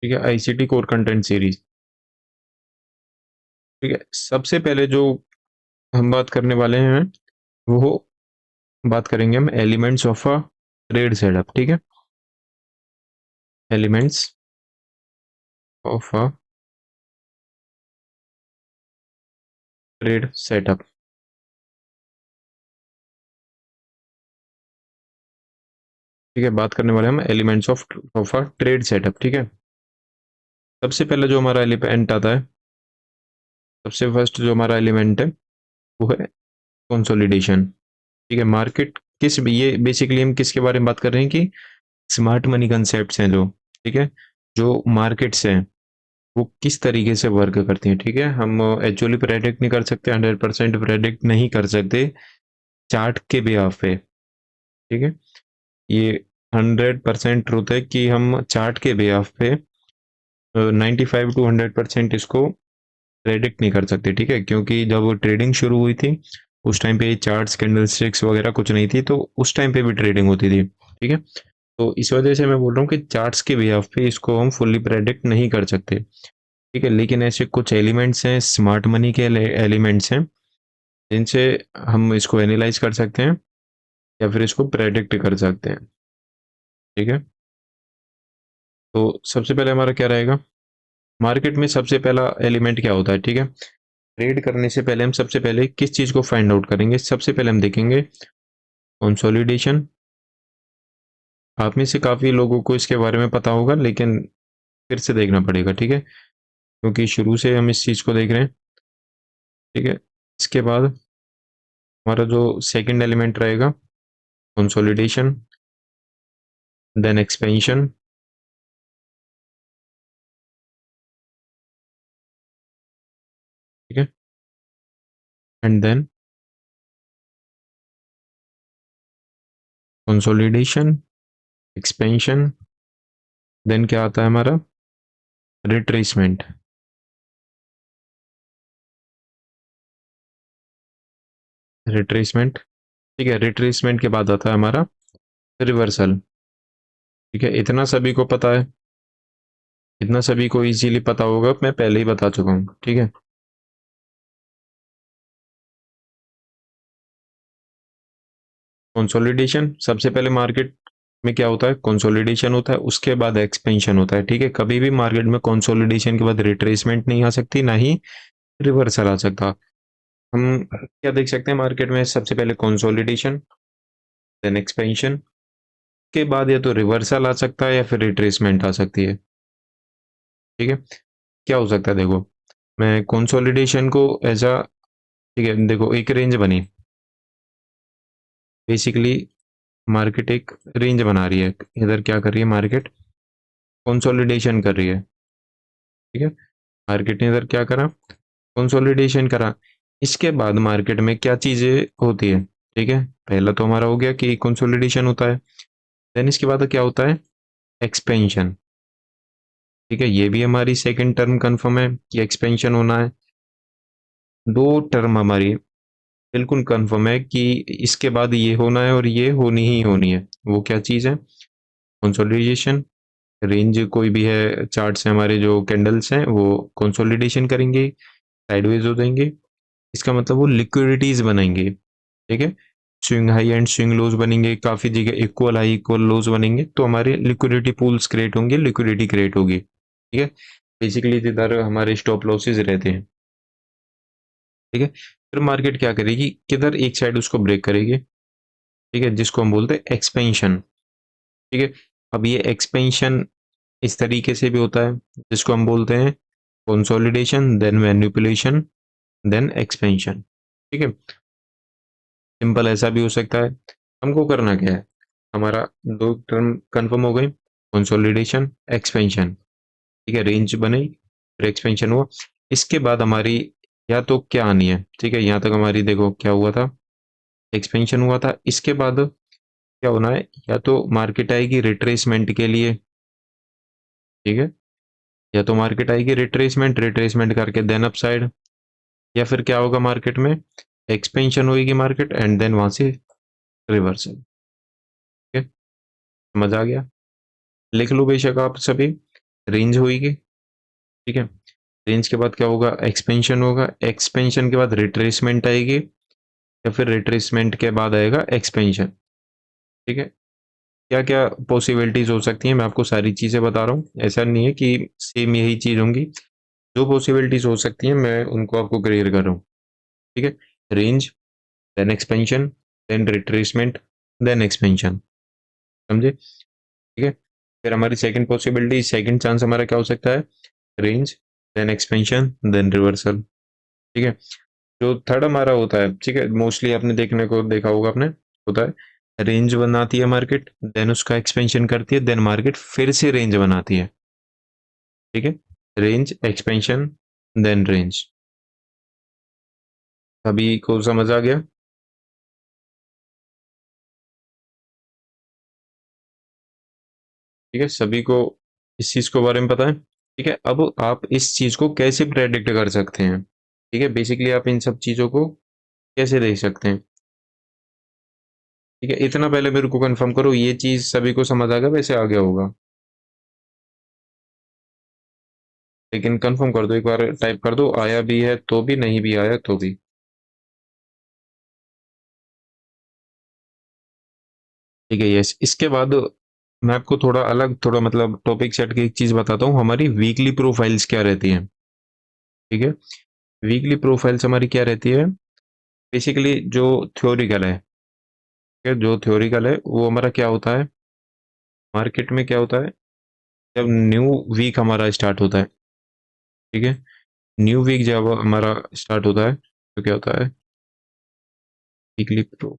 ठीक है, ICT core content series. ठीक है, सबसे पहले जो हम बात करने वाले हैं वो बात करेंगे हम elements of a trade setup. ठीक है, elements of a trade setup. ठीक है, बात करने वाले हम elements of a trade setup. ठीक है, सबसे पहले जो हमारा एलिमेंट आता है, सबसे फर्स्ट जो हमारा एलिमेंट है वो है कंसोलिडेशन। ठीक है, मार्केट किस, ये बेसिकली हम किसके बारे में बात कर रहे हैं कि स्मार्ट मनी कंसेप्ट हैं जो, ठीक है, जो मार्केट्स हैं वो किस तरीके से वर्क करती हैं। ठीक है, हम एक्चुअली प्रेडिक्ट नहीं कर सकते, 100% प्रेडिक्ट नहीं कर सकते चार्ट के बिहाफ पे। ठीक है, ये 100% ट्रूथ है कि हम चार्ट के बिहाफ पे 95 to 100% इसको प्रेडिक्ट नहीं कर सकते। ठीक है, क्योंकि जब ट्रेडिंग शुरू हुई थी उस टाइम पे चार्ट्स कैंडलस्टिक्स वगैरह कुछ नहीं थी, तो उस टाइम पे भी ट्रेडिंग होती थी। ठीक है, तो इस वजह से मैं बोल रहा हूँ कि चार्ट्स के बिहाफ पे इसको हम फुल्ली प्रेडिक्ट नहीं कर सकते। ठीक है, लेकिन ऐसे कुछ एलिमेंट्स हैं, स्मार्ट मनी के एलिमेंट्स हैं जिनसे हम इसको एनालाइज कर सकते हैं या फिर इसको प्रेडिक्ट कर सकते हैं। ठीक है, तो सबसे पहले हमारा क्या रहेगा, मार्केट में सबसे पहला एलिमेंट क्या होता है। ठीक है, ट्रेड करने से पहले हम सबसे पहले किस चीज को फाइंड आउट करेंगे, सबसे पहले हम देखेंगे कंसोलिडेशन। आप में से काफी लोगों को इसके बारे में पता होगा, लेकिन फिर से देखना पड़ेगा। ठीक है, क्योंकि शुरू से हम इस चीज को देख रहे हैं। ठीक है, इसके बाद हमारा जो सेकंड एलिमेंट रहेगा कंसोलिडेशन, देन एक्सपेंशन, ठीक है, and then consolidation, expansion, then क्या आता है हमारा रिट्रेसमेंट। रिट्रेसमेंट, ठीक है, रिट्रेसमेंट के बाद आता है हमारा रिवर्सल। ठीक है, इतना सभी को पता है, इतना सभी को इजीली पता होगा, मैं पहले ही बता चुका हूँ। ठीक है, कंसोलिडेशन सबसे पहले मार्केट में क्या होता है, कंसोलिडेशन होता है, उसके बाद एक्सपेंशन होता है। ठीक है, कभी भी मार्केट में कंसोलिडेशन के बाद रिट्रेसमेंट नहीं आ सकती, ना ही रिवर्सल आ सकता। हम क्या देख सकते हैं मार्केट में, सबसे पहले कंसोलिडेशन, देन एक्सपेंशन के बाद या तो रिवर्सल आ सकता है या फिर रिट्रेसमेंट आ सकती है। ठीक है, क्या हो सकता है देखो, मैं कंसोलिडेशन को एज अ, ठीक है, देखो एक रेंज बनी, बेसिकली मार्केट एक रेंज बना रही है, इधर क्या कर रही है मार्केट, कंसोलिडेशन कर रही है। ठीक है, मार्केट ने इधर क्या करा, कंसोलिडेशन करा। इसके बाद मार्केट में क्या चीजें होती है, ठीक है, पहला तो हमारा हो गया कि कंसोलिडेशन होता है, देन इसके बाद क्या होता है, एक्सपेंशन। ठीक है, ये भी हमारी सेकंड टर्म कंफर्म है कि एक्सपेंशन होना है। दो टर्म हमारी बिल्कुल कंफर्म है कि इसके बाद ये होना है और ये होनी ही होनी है। वो क्या चीज है, कंसोलिडेशन। रेंज कोई भी है, चार्ट्स हैं हमारे, जो कैंडल्स हैं वो कंसोलिडेशन करेंगे, साइडवेज हो जाएंगे, इसका मतलब वो लिक्विडिटीज बनाएंगे। ठीक है, स्विंग हाई एंड स्विंग लोज बनेंगे, काफी जगह इक्वल हाई इक्वल लोज बनेंगे, तो हमारे लिक्विडिटी पूल्स क्रिएट होंगे, लिक्विडिटी क्रिएट होगी। ठीक है, बेसिकली इधर हमारे स्टॉप लॉसेज रहते हैं। ठीक है, फिर मार्केट क्या करेगी, किधर एक साइड उसको ब्रेक करेगी। ठीक है, जिसको हम बोलते हैं एक्सपेंशन। ठीक है, अब ये एक्सपेंशन इस तरीके से भी होता है, जिसको हम बोलते हैं consolidation, then manipulation, then expansion. ठीक है, सिंपल ऐसा भी हो सकता है। हमको करना क्या है, हमारा दो टर्म कंफर्म हो गई, कंसोलिडेशन, एक्सपेंशन। ठीक है, रेंज बनी, फिर एक्सपेंशन हुआ, इसके बाद हमारी या तो क्या आनी है। ठीक है, यहाँ तक हमारी देखो क्या हुआ था, एक्सपेंशन हुआ था, इसके बाद क्या होना है, या तो मार्केट आएगी रिट्रेसमेंट के लिए। ठीक है, या तो मार्केट आएगी रिट्रेसमेंट, रिट्रेसमेंट करके देन अप साइड, या फिर क्या होगा मार्केट में, एक्सपेंशन होगी मार्केट एंड देन वहां से रिवर्सल। ठीक है, समझ आ गया, लिख लो बेशक आप सभी। रेंज होगी, ठीक है। रेंज के बाद क्या होगा, एक्सपेंशन होगा, एक्सपेंशन के बाद रिट्रेसमेंट आएगी, या फिर रिट्रेसमेंट के बाद आएगा एक्सपेंशन, ठीक है। क्या क्या पॉसिबिलिटीज हो सकती हैं, मैं आपको सारी चीज़ें बता रहा हूँ, ऐसा नहीं है कि सेम यही चीज़ होंगी। जो पॉसिबिलिटीज हो सकती हैं मैं उनको आपको क्लियर कर रहा हूँ, ठीक है। Range, then expansion, then retracement, then expansion, समझे, ठीक है। फिर हमारी सेकंड पॉसिबिलिटी, सेकंड चांस हमारा क्या हो सकता है, range, then expansion, then reversal, ठीक है। जो थर्ड हमारा होता है, ठीक है, मोस्टली आपने देखने को देखा होगा आपने, होता है रेंज बनाती है मार्केट, देन उसका एक्सपेंशन करती है, देन मार्केट फिर से रेंज बनाती है, ठीक है। Range, expansion, then range. अभी को समझ आ गया, ठीक है, सभी को इस चीज के बारे में पता है, ठीक है। अब आप इस चीज को कैसे प्रेडिक्ट कर सकते हैं, ठीक है, बेसिकली आप इन सब चीजों को कैसे देख सकते हैं, ठीक है। इतना पहले मेरे को कंफर्म करो, ये चीज सभी को समझ आ गया, वैसे आ गया होगा, लेकिन कंफर्म कर दो, एक बार टाइप कर दो, आया भी है तो भी, नहीं भी आया तो भी, ठीक है। यस, इसके बाद मैं आपको थोड़ा अलग, थोड़ा मतलब टॉपिक सेट की एक चीज बताता हूँ, हमारी वीकली प्रोफाइल्स क्या रहती हैं, ठीक है। वीकली प्रोफाइल्स हमारी क्या रहती है, बेसिकली जो थ्योरिकल है, ठीक है, जो थ्योरिकल है वो हमारा क्या होता है, मार्केट में क्या होता है, जब न्यू वीक हमारा स्टार्ट होता है, ठीक है, न्यू वीक जब हमारा स्टार्ट होता है तो क्या होता है, वीकली प्रो,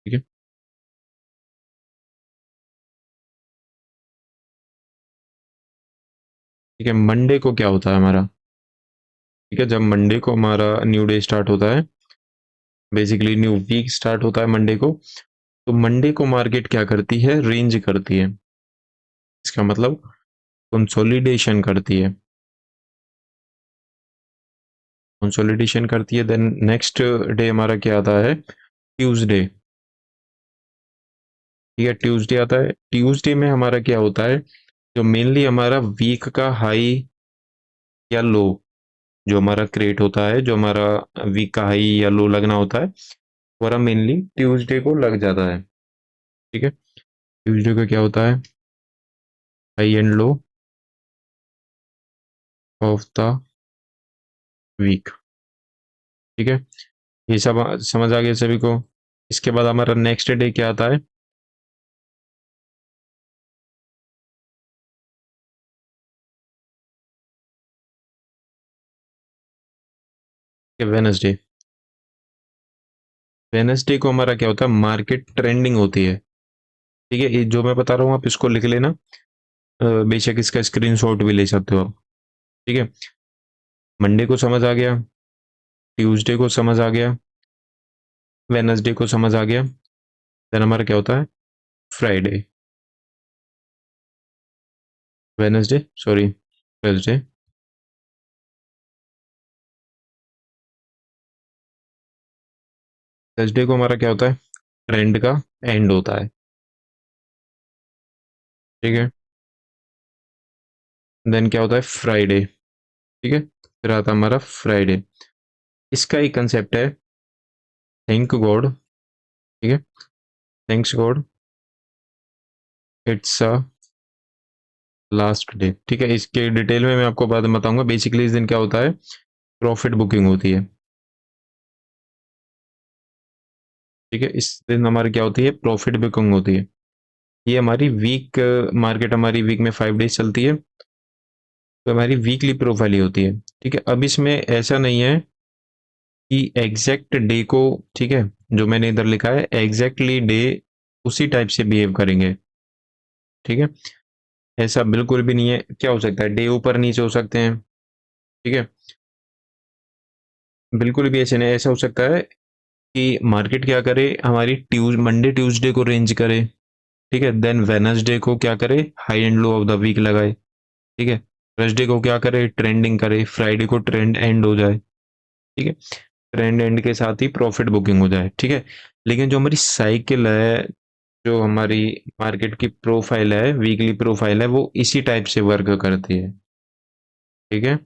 ठीक है, ठीक है। मंडे को क्या होता है हमारा, ठीक है, जब मंडे को हमारा न्यू डे स्टार्ट होता है, बेसिकली न्यू वीक स्टार्ट होता है मंडे को, तो मंडे को मार्केट क्या करती है, रेंज करती है, इसका मतलब कंसोलिडेशन करती है, कंसोलिडेशन करती है। देन नेक्स्ट डे हमारा क्या आता है, ट्यूसडे, ठीक है, ट्यूसडे आता है। ट्यूसडे में हमारा क्या होता है, जो मेनली हमारा वीक का हाई या लो, जो हमारा क्रिएट होता है, जो हमारा वीक का हाई या लो लगना होता है, हमारा मेनली ट्यूसडे को लग जाता है, ठीक है। ट्यूसडे को क्या होता है, high and low of the week, ठीक है। ये सब समझ आ गया सभी को। इसके बाद हमारा नेक्स्ट डे क्या आता है, वेनसडे। वेनसडे को हमारा क्या होता है, मार्केट ट्रेंडिंग होती है, ठीक है। ये जो मैं बता रहा हूँ आप इसको लिख लेना, बेशक इसका स्क्रीनशॉट भी ले सकते हो आप, ठीक है। मंडे को समझ आ गया, ट्यूसडे को समझ आ गया, वेनसडे को समझ आ गया, देन हमारा क्या होता है, Friday, Wednesday, sorry, Thursday, Thursday को हमारा क्या होता है, ट्रेंड का एंड होता है, ठीक है। देन क्या होता है, फ्राइडे, ठीक है, फिर आता है हमारा फ्राइडे। इसका एक कंसेप्ट है, थैंक गॉड, ठीक है, thanks God it's a last day, ठीक है। इसके डिटेल में मैं आपको बाद में बताऊंगा। बेसिकली इस दिन क्या होता है, प्रॉफिट बुकिंग होती है, ठीक है। इस दिन हमारी क्या होती है, प्रॉफिट बुकिंग होती है। ये हमारी वीक, मार्केट हमारी वीक में 5 डेज चलती है, तो हमारी वीकली प्रोफाइल ही होती है, ठीक है। अब इसमें ऐसा नहीं है कि एग्जैक्ट डे को, ठीक है, जो मैंने इधर लिखा है एग्जैक्टली डे उसी टाइप से बिहेव करेंगे, ठीक है। ऐसा बिल्कुल भी नहीं है, क्या हो सकता है, डे ऊपर नीचे हो सकते हैं, ठीक है। बिल्कुल भी ऐसे नहीं, ऐसा हो सकता है कि मार्केट क्या करे, हमारी मंडे ट्यूसडे को रेंज करे, ठीक है, देन वेनसडे को क्या करे, high and low of the week लगाए, ठीक है। थर्सडे को क्या करे, ट्रेंडिंग करे, फ्राइडे को ट्रेंड एंड हो जाए, ठीक है, ट्रेंड एंड के साथ ही प्रॉफिट बुकिंग हो जाए, ठीक है। लेकिन जो हमारी साइकिल है, जो हमारी मार्केट की प्रोफाइल है, वीकली प्रोफाइल है, वो इसी टाइप से वर्क करती है। ठीक है,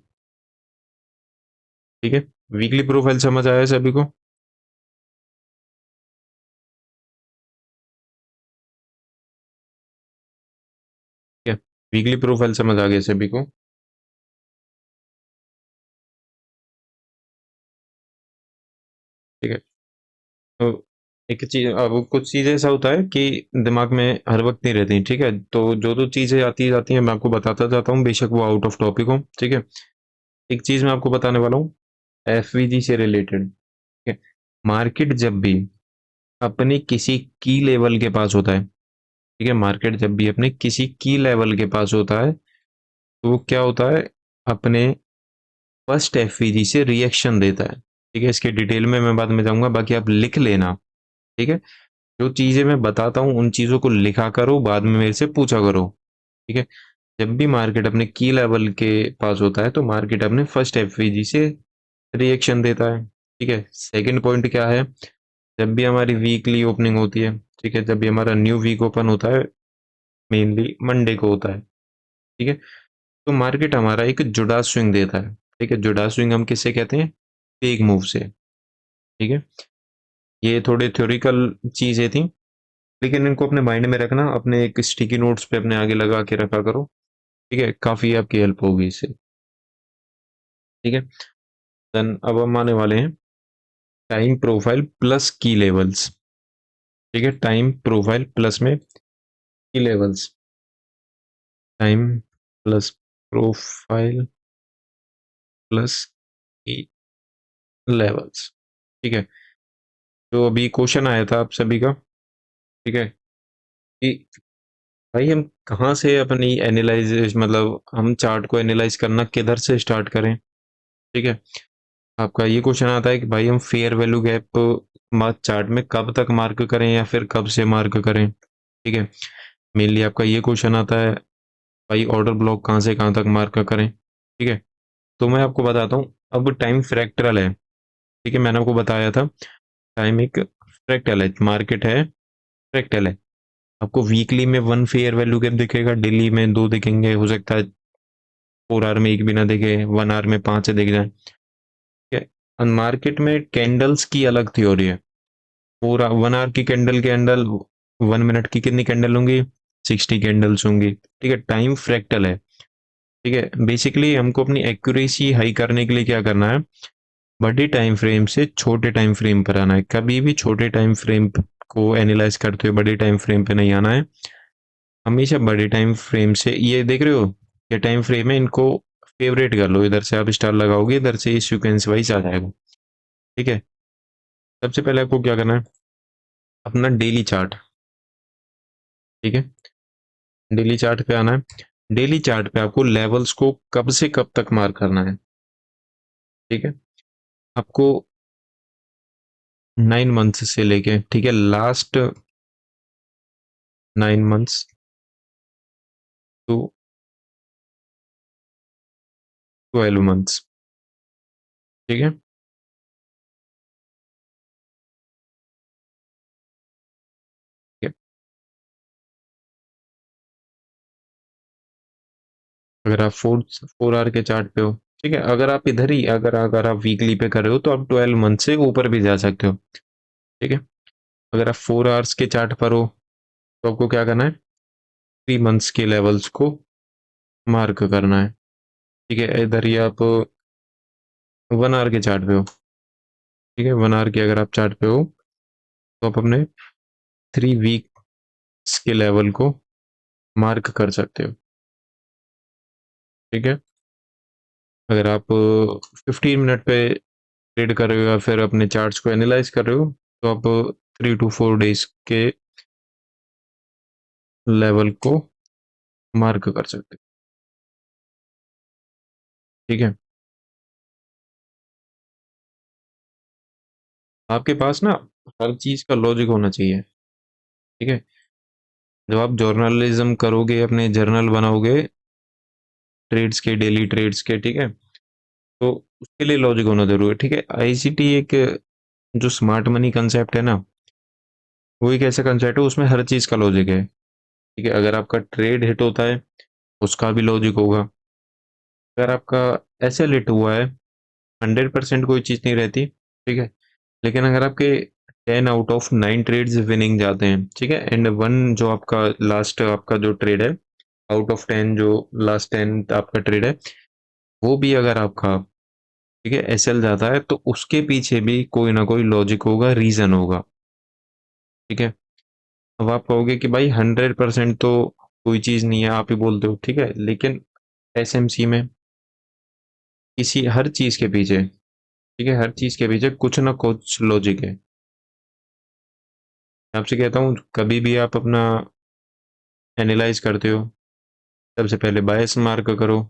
ठीक है। वीकली प्रोफाइल समझ आया सभी को? क्या वीकली प्रोफाइल समझ आ गया सभी को? ठीक है। तो एक चीज, अब कुछ चीजें ऐसा होता है कि दिमाग में हर वक्त नहीं रहती। ठीक है, तो जो जो चीजें आती जाती हैं मैं आपको बताता जाता हूँ, बेशक वो आउट ऑफ टॉपिक हो। ठीक है, एक चीज मैं आपको बताने वाला हूँ एफवीजी से रिलेटेड। ठीक है, मार्केट जब भी अपने किसी की लेवल के पास होता है, ठीक है, मार्केट जब भी अपने किसी की लेवल के पास होता है, तो वो क्या होता है, अपने फर्स्ट एफवीजी से रिएक्शन देता है। ठीक है, इसके डिटेल में मैं बाद में जाऊंगा, बाकी आप लिख लेना। ठीक है, जो चीजें मैं बताता हूँ उन चीजों को लिखा करो, बाद में मेरे से पूछा करो। ठीक है, जब भी मार्केट अपने की लेवल के पास होता है तो मार्केट अपने फर्स्ट एफवीजी से रिएक्शन देता है। ठीक है, सेकंड पॉइंट क्या है, जब भी हमारी वीकली ओपनिंग होती है, ठीक है, जब भी हमारा न्यू वीक ओपन होता है, मेनली मंडे को होता है। ठीक है, तो मार्केट हमारा एक जुड़ा स्विंग देता है। ठीक है, जुड़ा स्विंग हम किसे कहते हैं, टेक मूव से। ठीक है, ये थोड़े थ्योरिकल चीजें थी, लेकिन इनको अपने माइंड में रखना, अपने एक स्टिकी नोट्स पे अपने आगे लगा के रखा करो। ठीक है, काफी आपकी हेल्प होगी इससे। ठीक है, देन अब हम आने वाले हैं टाइम प्रोफाइल प्लस की लेवल्स। ठीक है, टाइम प्रोफाइल प्लस में की levels. Time plus profile plus की लेवल्स। ठीक है, तो अभी क्वेश्चन आया था आप सभी का। ठीक है, कि भाई हम कहाँ से अपनी एनालाइज, मतलब हम चार्ट को एनालाइज करना किधर से स्टार्ट करें। ठीक है, आपका ये क्वेश्चन आता है कि भाई हम फेयर वैल्यू गैप चार्ट में कब तक मार्क करें या फिर कब से मार्क करें। ठीक है, मेनली आपका ये क्वेश्चन आता है, भाई ऑर्डर ब्लॉक कहाँ से कहाँ तक मार्क करें। ठीक है, तो मैं आपको बताता हूँ, अब टाइम फ्रैक्टल है। ठीक है, मैंने आपको बताया था टाइम एक फ्रैक्टल है, मार्केट है फ्रैक्टल है। आपको वीकली में वन फेयर वैल्यू गैप दिखेगा, डेली में दो दिखेंगे, हो सकता है 4 आवर में एक भी ना दिखे, 1 आवर में 5 से दिख जाए। ठीक है, मार्केट में कैंडल्स की अलग थ्योरी है। 1 आवर की कैंडल के अंदर 1 मिनट की कितनी कैंडल होंगी, 60 कैंडल्स होंगी। ठीक है, टाइम फ्रैक्टल है। ठीक है, बेसिकली हमको अपनी एक्यूरेसी हाई करने के लिए क्या करना है, बड़ी टाइम फ्रेम से छोटे टाइम फ्रेम पर आना है। कभी भी छोटे टाइम फ्रेम को एनालाइज करते हुए बड़े टाइम फ्रेम पे नहीं आना है, हमेशा बड़े टाइम फ्रेम से। ये देख रहे हो, ये टाइम फ्रेम है, इनको फेवरेट कर लो, इधर से आप स्टार लगाओगे, इधर से सीक्वेंस वाइज आ जाएगा। ठीक है, सबसे पहले आपको क्या करना है, अपना डेली चार्ट। ठीक है, डेली चार्ट पे आना है। डेली चार्ट पे आपको लेवल्स को कब से कब तक मार्क करना है। ठीक है, आपको 9 मंथ्स से लेके, ठीक है, लास्ट 9 मंथ्स टू 12 मंथ्स। ठीक है, ठीक है, अगर आप 4 आवर के चार्ट पे हो, ठीक है, अगर आप इधर ही, अगर आप वीकली पे कर रहे हो तो आप 12 मंथ से ऊपर भी जा सकते हो। ठीक है, अगर आप 4 आवर्स के चार्ट पर हो तो आपको क्या करना है, 3 मंथ्स के लेवल्स को मार्क करना है। ठीक है, इधर ही आप 1 आवर के चार्ट पे हो। ठीक है, 1 आवर के अगर आप चार्ट पे हो तो आप अपने 3 वीक्स के लेवल को मार्क कर सकते हो। ठीक है, अगर आप 15 मिनट पे ट्रेड कर रहे हो या फिर अपने चार्ट्स को एनालाइज कर रहे हो तो आप 3 to 4 डेज के लेवल को मार्क कर सकते हो। ठीक है, आपके पास ना हर चीज का लॉजिक होना चाहिए। ठीक है, जब आप जर्नलिज्म करोगे, अपने जर्नल बनाओगे ट्रेड्स के, डेली ट्रेड्स के, ठीक है, तो उसके लिए लॉजिक होना जरूरी है। ठीक है, आईसीटी एक जो स्मार्ट मनी कंसेप्ट है ना, वही कैसा कंसेप्ट है, उसमें हर चीज़ का लॉजिक है। ठीक है, अगर आपका ट्रेड हिट होता है उसका भी लॉजिक होगा। अगर आपका एसएल हिट हुआ है, 100% कोई चीज़ नहीं रहती, ठीक है, लेकिन अगर आपके 10 आउट ऑफ 9 ट्रेड्स विनिंग जाते हैं, ठीक है, एंड वन जो आपका लास्ट आपका जो ट्रेड है, आउट ऑफ 10 जो लास्ट 10 आपका ट्रेड है, वो भी अगर आपका, ठीक है, एसएल जाता है, तो उसके पीछे भी कोई ना कोई लॉजिक होगा, रीजन होगा। ठीक है, अब आप कहोगे कि भाई 100% तो कोई चीज़ नहीं है, आप ही बोलते हो, ठीक है, लेकिन एसएमसी में किसी हर चीज़ के पीछे, ठीक है, हर चीज़ के पीछे कुछ ना कुछ लॉजिक है। मैं आपसे कहता हूँ, कभी भी आप अपना एनालाइज करते हो, सबसे पहले बायस मार्क करो,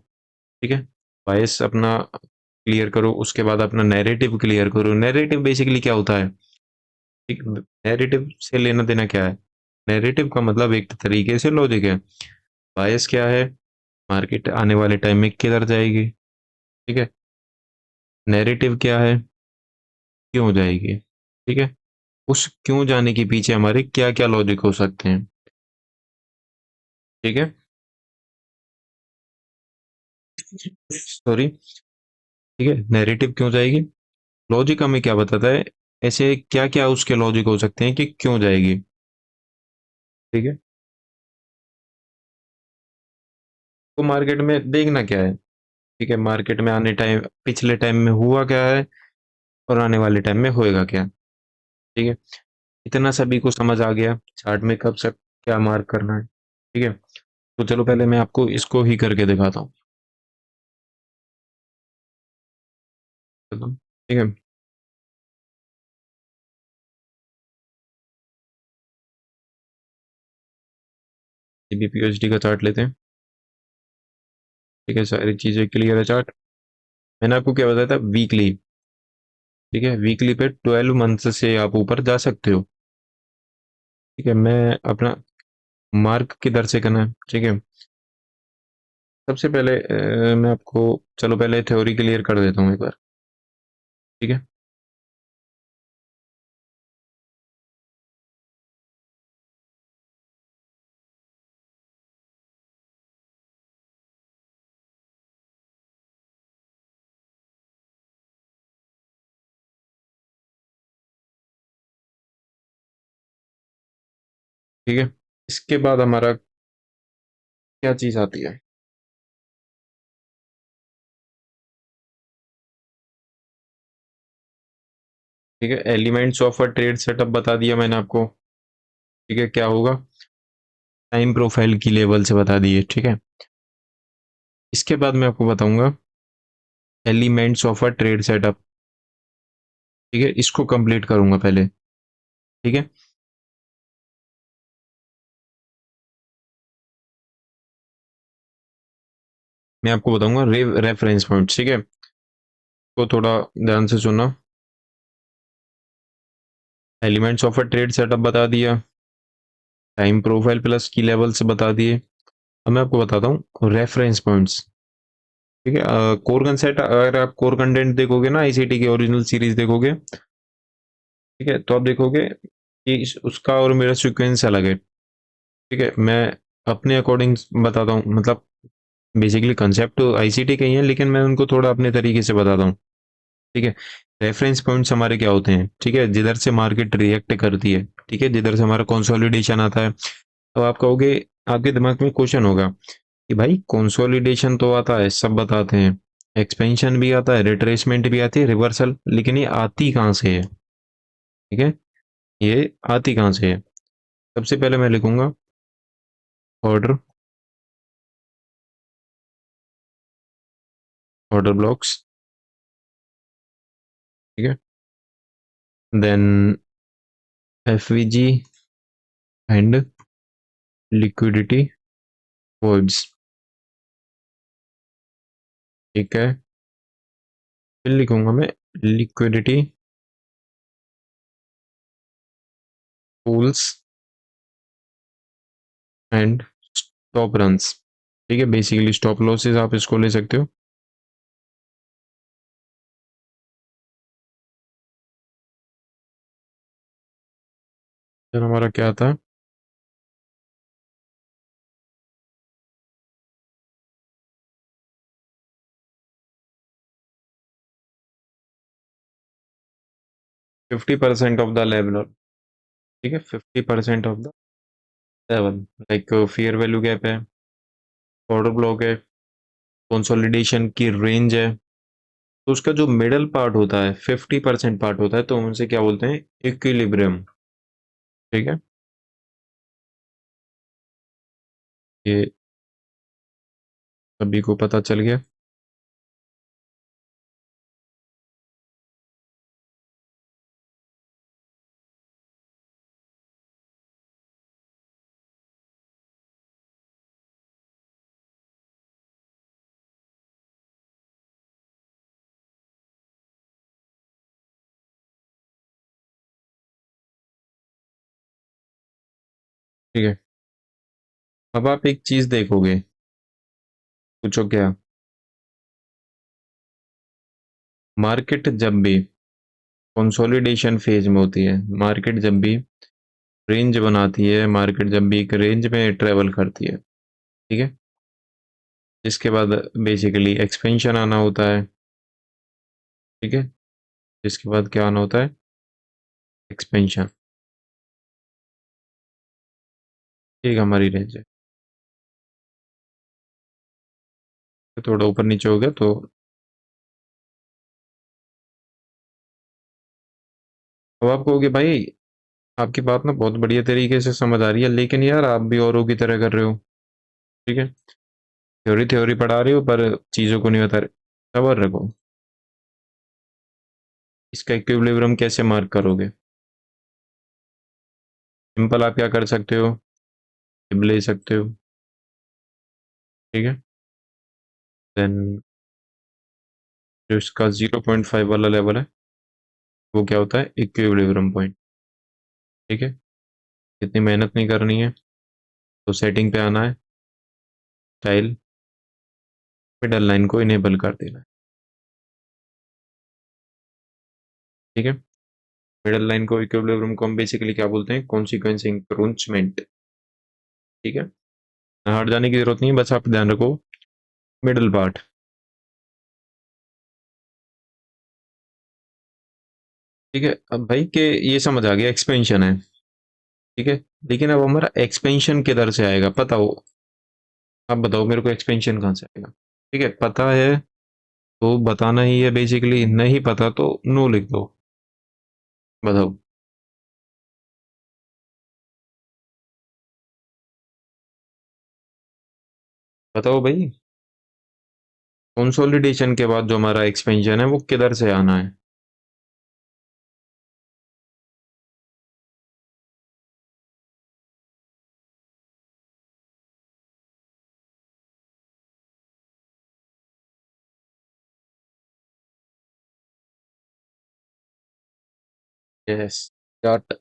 ठीक है, बायस अपना क्लियर करो, उसके बाद अपना नैरेटिव क्लियर करो। नैरेटिव बेसिकली क्या होता है, ठीक, नैरेटिव से लेना देना क्या है, नैरेटिव का मतलब एक तरीके से लॉजिक है। बायस क्या है, मार्केट आने वाले टाइम में किधर जाएगी, ठीक है, नैरेटिव क्या है, क्यों जाएगी, ठीक है, उस क्यों जाने के पीछे हमारे क्या क्या लॉजिक हो सकते हैं। ठीक है, सॉरी, ठीक है, नैरेटिव क्यों जाएगी, लॉजिक हमें क्या बताता है, ऐसे क्या क्या उसके लॉजिक हो सकते हैं कि क्यों जाएगी। ठीक है, तो मार्केट में देखना क्या है, ठीक है, मार्केट में आने टाइम, पिछले टाइम में हुआ क्या है और आने वाले टाइम में होएगा क्या। ठीक है, इतना सभी को समझ आ गया चार्ट में कब से क्या मार्क करना है। ठीक है, तो चलो पहले मैं आपको इसको ही करके दिखाता हूँ। ठीक है, बीपीएचडी का चार्ट लेते हैं। ठीक है, सारी चीजें क्लियर है चार्ट। मैंने आपको क्या बताया था, वीकली, ठीक है, वीकली पे 12 मंथ से आप ऊपर जा सकते हो। ठीक है, मैं अपना मार्क किधर से करना है, ठीक है, सबसे पहले मैं आपको, चलो पहले थ्योरी क्लियर कर देता हूँ एक बार। ठीक है, ठीक है, इसके बाद हमारा क्या चीज आती है, ठीक है, elements of a trade setup बता दिया मैंने आपको। ठीक है, क्या होगा, टाइम प्रोफाइल की लेवल से बता दिए। ठीक है, इसके बाद मैं आपको बताऊंगा elements of a trade setup. ठीक है, इसको कंप्लीट करूंगा पहले। ठीक है, मैं आपको बताऊंगा रेफरेंस पॉइंट। ठीक है, तो थोड़ा ध्यान से सुनना। Elements of a trade setup बता दिया, टाइम प्रोफाइल प्लस की लेवल से बता दिए। अब मैं आपको बताता हूँ रेफरेंस पॉइंट्स। ठीक है, कोर कंसेप्ट, अगर आप कोर कंटेंट देखोगे ना, आईसीटी की ओरिजिनल सीरीज देखोगे, ठीक है, तो आप देखोगे कि उसका और मेरा सीक्वेंस अलग है। ठीक है, मैं अपने अकॉर्डिंग बताता हूँ, मतलब बेसिकली कंसेप्ट तो आईसीटी के ही है, लेकिन मैं उनको थोड़ा अपने तरीके से बताता हूँ। ठीक है, रेफरेंस पॉइंट्स हमारे क्या होते हैं, ठीक है, जिधर से मार्केट रिएक्ट करती है, ठीक है, जिधर से हमारा कंसोलिडेशन आता है। तो आप कहोगे, आपके दिमाग में क्वेश्चन होगा कि भाई कंसोलिडेशन तो आता है, सब बताते हैं, एक्सपेंशन भी आता है, रिट्रेसमेंट भी आती है, रिवर्सल, लेकिन ये आती कहाँ से है। ठीक है, ये आती कहाँ से है। सबसे पहले मैं लिखूंगा ऑर्डर, ऑर्डर ब्लॉक्स, ठीक है, then FVG and liquidity words. ठीक है, फिर लिखूंगा मैं liquidity pools and stop runs. ठीक है, बेसिकली स्टॉप लॉसेस आप इसको ले सकते हो। फिर हमारा क्या था? 50% ऑफ द लेवल। ठीक है, 50% of the level. Like fair value gap है, ऑर्डर ब्लॉक है, कंसोलिडेशन की रेंज है। तो उसका जो मिडल पार्ट होता है, 50% पार्ट होता है, तो हम उनसे क्या बोलते हैं? इक्विलिब्रियम। ठीक है, ये सभी को पता चल गया। ठीक है, अब आप एक चीज देखोगे। पूछो क्या? मार्केट जब भी कंसोलिडेशन फेज में होती है, मार्केट जब भी रेंज बनाती है, मार्केट जब भी एक रेंज में ट्रेवल करती है, ठीक है, इसके बाद बेसिकली एक्सपेंशन आना होता है। ठीक है, इसके बाद क्या आना होता है? एक्सपेंशन। ठीक, हमारी रेंज है, तो थोड़ा ऊपर नीचे हो गया तो। अब आप कहोगे भाई, आपकी बात ना बहुत बढ़िया तरीके से समझ आ रही है, लेकिन यार आप भी औरों की तरह कर रहे हो। ठीक है, थ्योरी थ्योरी पढ़ा रहे हो पर चीज़ों को नहीं बता रहे। सबर रखो। इसका इक्विलिब्रियम कैसे मार्क करोगे? सिंपल, आप क्या कर सकते हो? टिब ले सकते हो। ठीक है, देन जो इसका 0.5 वाला लेवल है, वो क्या होता है? Equilibrium point. ठीक है, इतनी मेहनत नहीं करनी है, तो सेटिंग पे आना है, स्टाइल, मिडल लाइन को इनेबल कर देना है। ठीक है, मिडल लाइन को, इक्विलिब्रियम को हम बेसिकली क्या बोलते हैं? Consequence encroachment. ठीक है, हट जाने की जरूरत नहीं है, बस आप ध्यान रखो मिडल पार्ट। ठीक है, अब भाई के ये समझ आ गया एक्सपेंशन है। ठीक है, लेकिन अब हमारा एक्सपेंशन किधर से आएगा पता हो? आप बताओ मेरे को, एक्सपेंशन कहाँ से आएगा? ठीक है, पता है तो बताना ही है बेसिकली, नहीं पता तो नो लिख दो। बताओ। बताओ भाई, कंसोलिडेशन के बाद जो हमारा एक्सपेंशन है वो किधर से आना है? Yes, chart.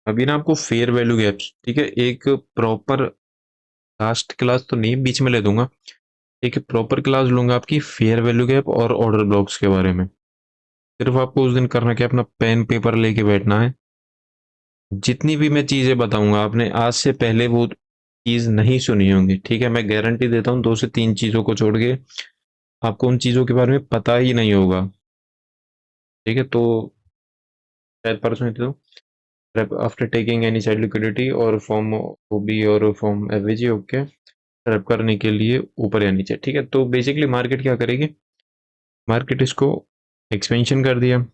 अभी ना आपको फेयर वैल्यू गैप्स, ठीक है, एक प्रॉपर लास्ट क्लास तो नहीं, बीच में ले दूंगा। एक प्रॉपर क्लास लूंगा आपकी फेयर वैल्यू गैप और ऑर्डर ब्लॉक्स के बारे में। सिर्फ आपको उस दिन करना क्या, अपना पेन पेपर लेके बैठना है। जितनी भी मैं चीजें बताऊंगा, आपने आज से पहले वो चीज नहीं सुनी होंगी। ठीक है, मैं गारंटी देता हूँ, 2 से 3 चीजों को छोड़ के आपको उन चीजों के बारे में पता ही नहीं होगा। ठीक है, तो शायद परसों ही तो after taking any side liquidity और फॉर्म ओबी और फॉर्म एवरेज, ओके, रैप करने के लिए ऊपर या नीचे। ठीक है, तो बेसिकली मार्केट क्या करेगी? मार्केट इसको एक्सपेंशन कर दिया,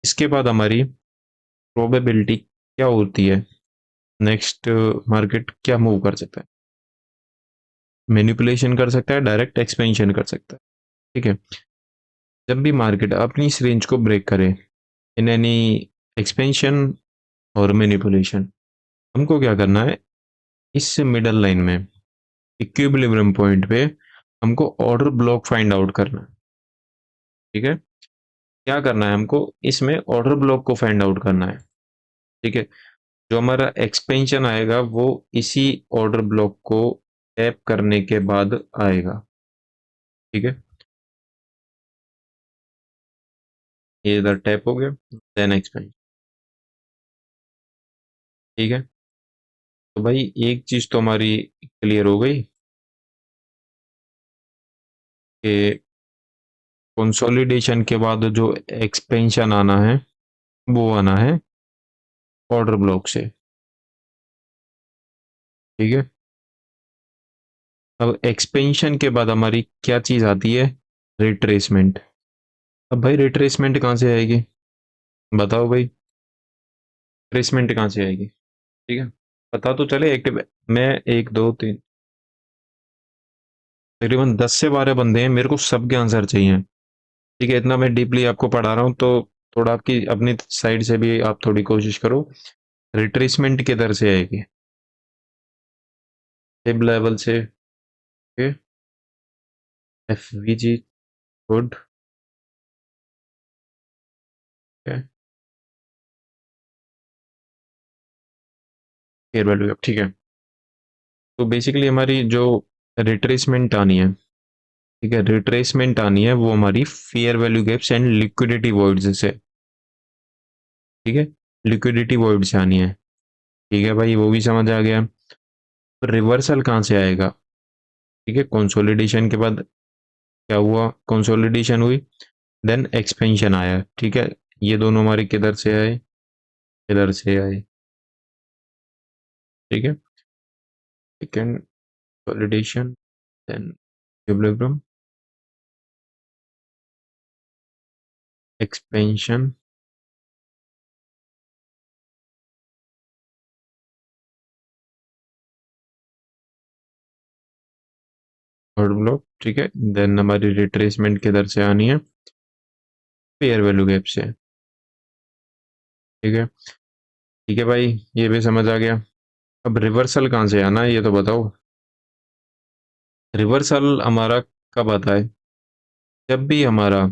इसके बाद हमारी प्रोबेबिलिटी क्या होती है? नेक्स्ट मार्केट क्या मूव कर सकता है? मैनिपुलेशन कर सकता है, डायरेक्ट एक्सपेंशन कर सकता है। ठीक है, जब भी मार्केट अपनी इस रेंज को ब्रेक करे, इन एनी एक्सपेंशन और मैनिपुलेशन, हमको क्या करना है? इस मिडल लाइन में इक्विलिब्रियम पॉइंट पे हमको ऑर्डर ब्लॉक फाइंड आउट करना है। ठीक है, क्या करना है हमको इसमें ऑर्डर ब्लॉक को फाइंड आउट करना है। ठीक है, जो हमारा एक्सपेंशन आएगा वो इसी ऑर्डर ब्लॉक को टैप करने के बाद आएगा। ठीक है, ये इधर टैप हो गया, देन एक्सपेंशन। ठीक है, तो भाई एक चीज तो हमारी क्लियर हो गई कि कंसोलिडेशन के बाद जो एक्सपेंशन आना है वो आना है ऑर्डर ब्लॉक से। ठीक है, अब एक्सपेंशन के बाद हमारी क्या चीज आती है, रिट्रेसमेंट। अब भाई रिट्रेसमेंट कहाँ से आएगी, बताओ भाई, रिट्रेसमेंट कहाँ से आएगी। ठीक है, पता तो चले एक्टिव। मैं एक दो तीन तकरीबन 10 से 12 बंदे हैं, मेरे को सबके आंसर चाहिए। ठीक है, इतना मैं डीपली आपको पढ़ा रहा हूँ तो थोड़ा आपकी अपनी साइड से भी आप थोड़ी कोशिश करो। रिट्रेसमेंट किधर से आएगी, टिब लेवल से। F we ji, good. Fair value, ठीक है। तो बेसिकली हमारी जो रिट्रेसमेंट आनी है, ठीक है, रिट्रेसमेंट आनी है वो हमारी fair value gaps and liquidity voids से। ठीक है, लिक्विडिटी वॉइड से आनी है। ठीक है भाई, वो भी समझ आ गया। रिवर्सल कहाँ से आएगा, ठीक है, कंसोलिडेशन के बाद क्या हुआ, कंसोलिडेशन हुई, देन एक्सपेंशन आया। ठीक है, ये दोनों हमारे किधर से आए, इधर से आए। ठीक है, second consolidation, then equilibrium, expansion, third block. ठीक है, देन हमारी रिट्रेसमेंट किधर से आनी है, फेयर वैल्यू गैप से। ठीक है, ठीक है भाई, ये भी समझ आ गया। अब रिवर्सल कहाँ से आना है ये तो बताओ। रिवर्सल हमारा कब आता है, जब भी हमारा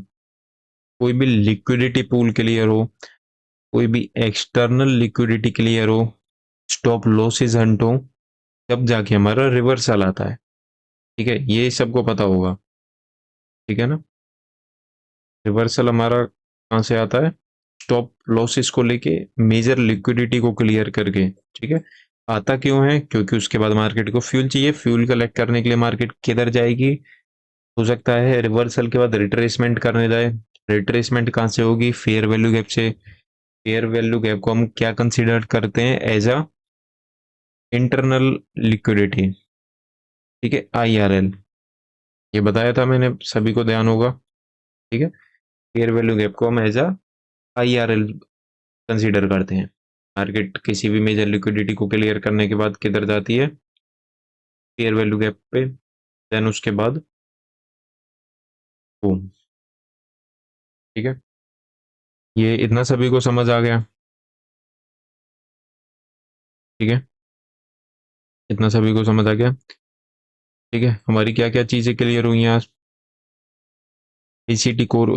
कोई भी लिक्विडिटी पूल क्लियर हो, कोई भी एक्सटर्नल लिक्विडिटी क्लियर हो, स्टॉप लॉसेस हंट हो, तब जाके हमारा रिवर्सल आता है। ठीक है, ये सबको पता होगा। ठीक है ना, रिवर्सल हमारा कहाँ से आता है, स्टॉप लॉसेस को लेके, मेजर लिक्विडिटी को क्लियर करके। ठीक है, आता क्यों है, क्योंकि उसके बाद मार्केट को फ्यूल चाहिए, फ्यूल कलेक्ट करने के लिए मार्केट किधर जाएगी, हो सकता है रिवर्सल के बाद रिट्रेसमेंट करने जाए। रिट्रेसमेंट कहाँ से होगी, फेयर वैल्यू गैप से। फेयर वैल्यू गैप को हम क्या कंसीडर करते हैं, एज अ इंटरनल लिक्विडिटी। ठीक है, IRL, ये बताया था मैंने, सभी को ध्यान होगा। ठीक है, फेयर वैल्यू गैप को हम एज अ IRL कंसीडर करते हैं। मार्केट किसी भी मेजर लिक्विडिटी को क्लियर करने के बाद किधर जाती है, फेयर वैल्यू गैप पे, देन उसके बाद बूम। ठीक है, ये इतना सभी को समझ आ गया। ठीक है, इतना सभी को समझ आ गया। ठीक है, हमारी क्या क्या चीजें क्लियर हुई हैं आज। ACT core